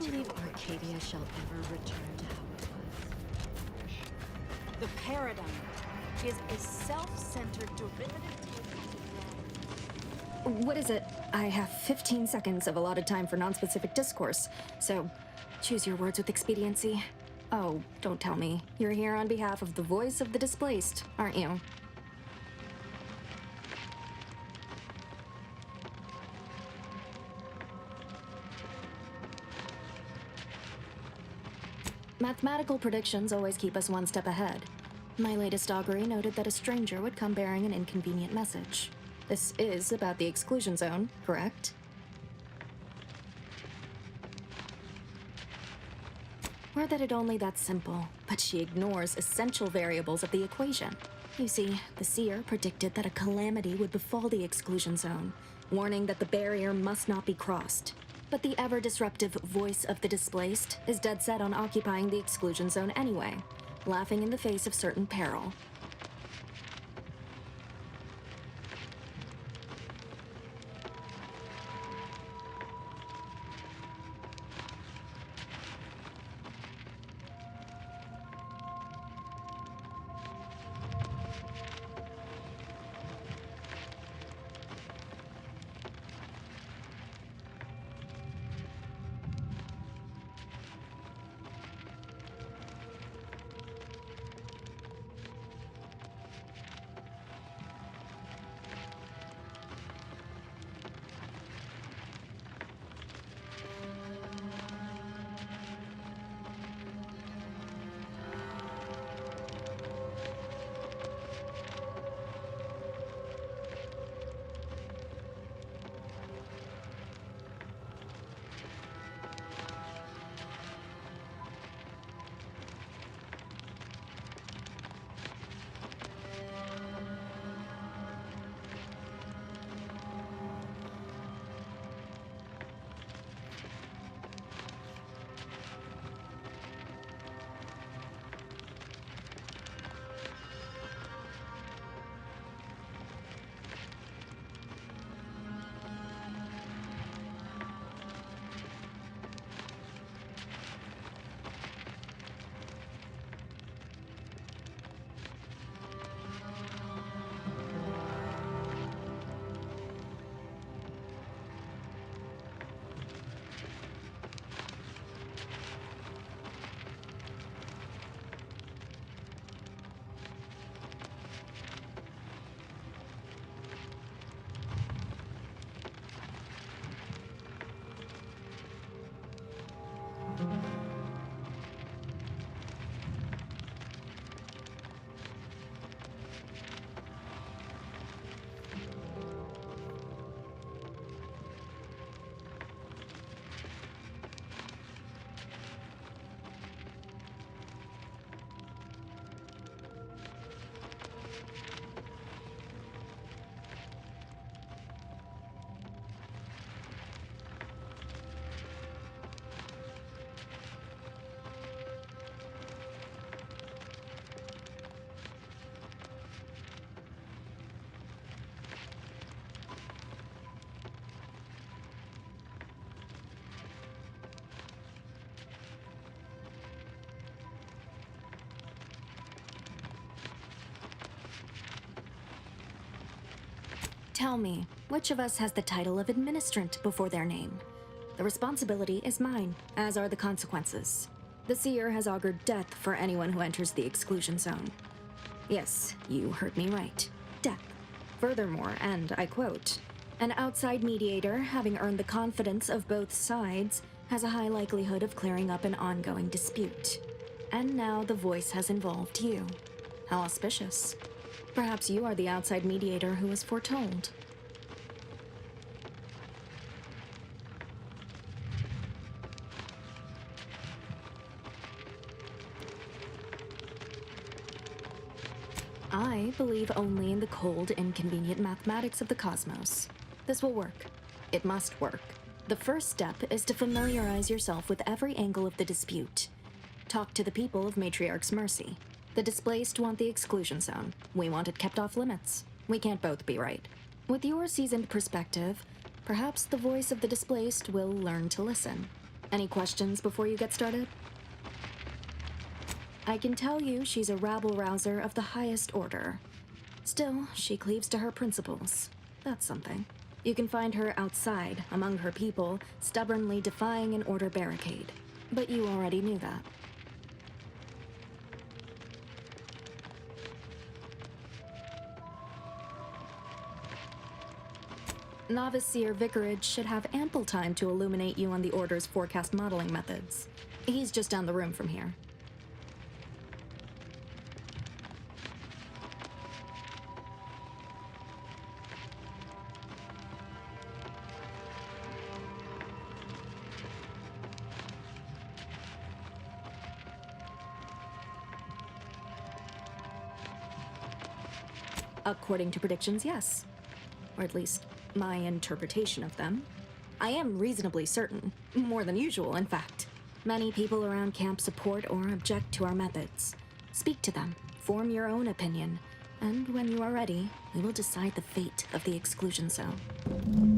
you believe Arcadia shall ever return to how it was? The paradigm is a self-centered derivative. What is it? I have 15 seconds of allotted time for non-specific discourse, so choose your words with expediency. Oh, don't tell me. You're here on behalf of the voice of the displaced, aren't you? Mathematical predictions always keep us one step ahead. My latest augury noted that a stranger would come bearing an inconvenient message. This is about the exclusion zone, correct? Or that it only that simple, but she ignores essential variables of the equation. You see, the seer predicted that a calamity would befall the exclusion zone, warning that the barrier must not be crossed. But the ever-disruptive voice of the displaced is dead set on occupying the exclusion zone anyway, laughing in the face of certain peril. Tell me, which of us has the title of administrant before their name? The responsibility is mine, as are the consequences. The seer has augured death for anyone who enters the exclusion zone. Yes, you heard me right. Death. Furthermore, and I quote, an outside mediator, having earned the confidence of both sides, has a high likelihood of clearing up an ongoing dispute. And now the voice has involved you. How auspicious. Perhaps you are the outside mediator who was foretold. I believe only in the cold, inconvenient mathematics of the cosmos. This will work. It must work. The first step is to familiarize yourself with every angle of the dispute. Talk to the people of Matriarch's Mercy. The displaced want the exclusion zone. We want it kept off limits. We can't both be right. With your seasoned perspective, perhaps the voice of the displaced will learn to listen. Any questions before you get started? I can tell you she's a rabble-rouser of the highest order. Still, she cleaves to her principles. That's something. You can find her outside, among her people, stubbornly defying an order barricade. But you already knew that. Novice Seer Vicarage should have ample time to illuminate you on the Order's forecast modeling methods. He's just down the room from here. According to predictions, yes. Or at least, my interpretation of them. I am reasonably certain, more than usual, in fact. Many people around camp support or object to our methods. Speak to them, form your own opinion, and when you are ready, we will decide the fate of the exclusion zone.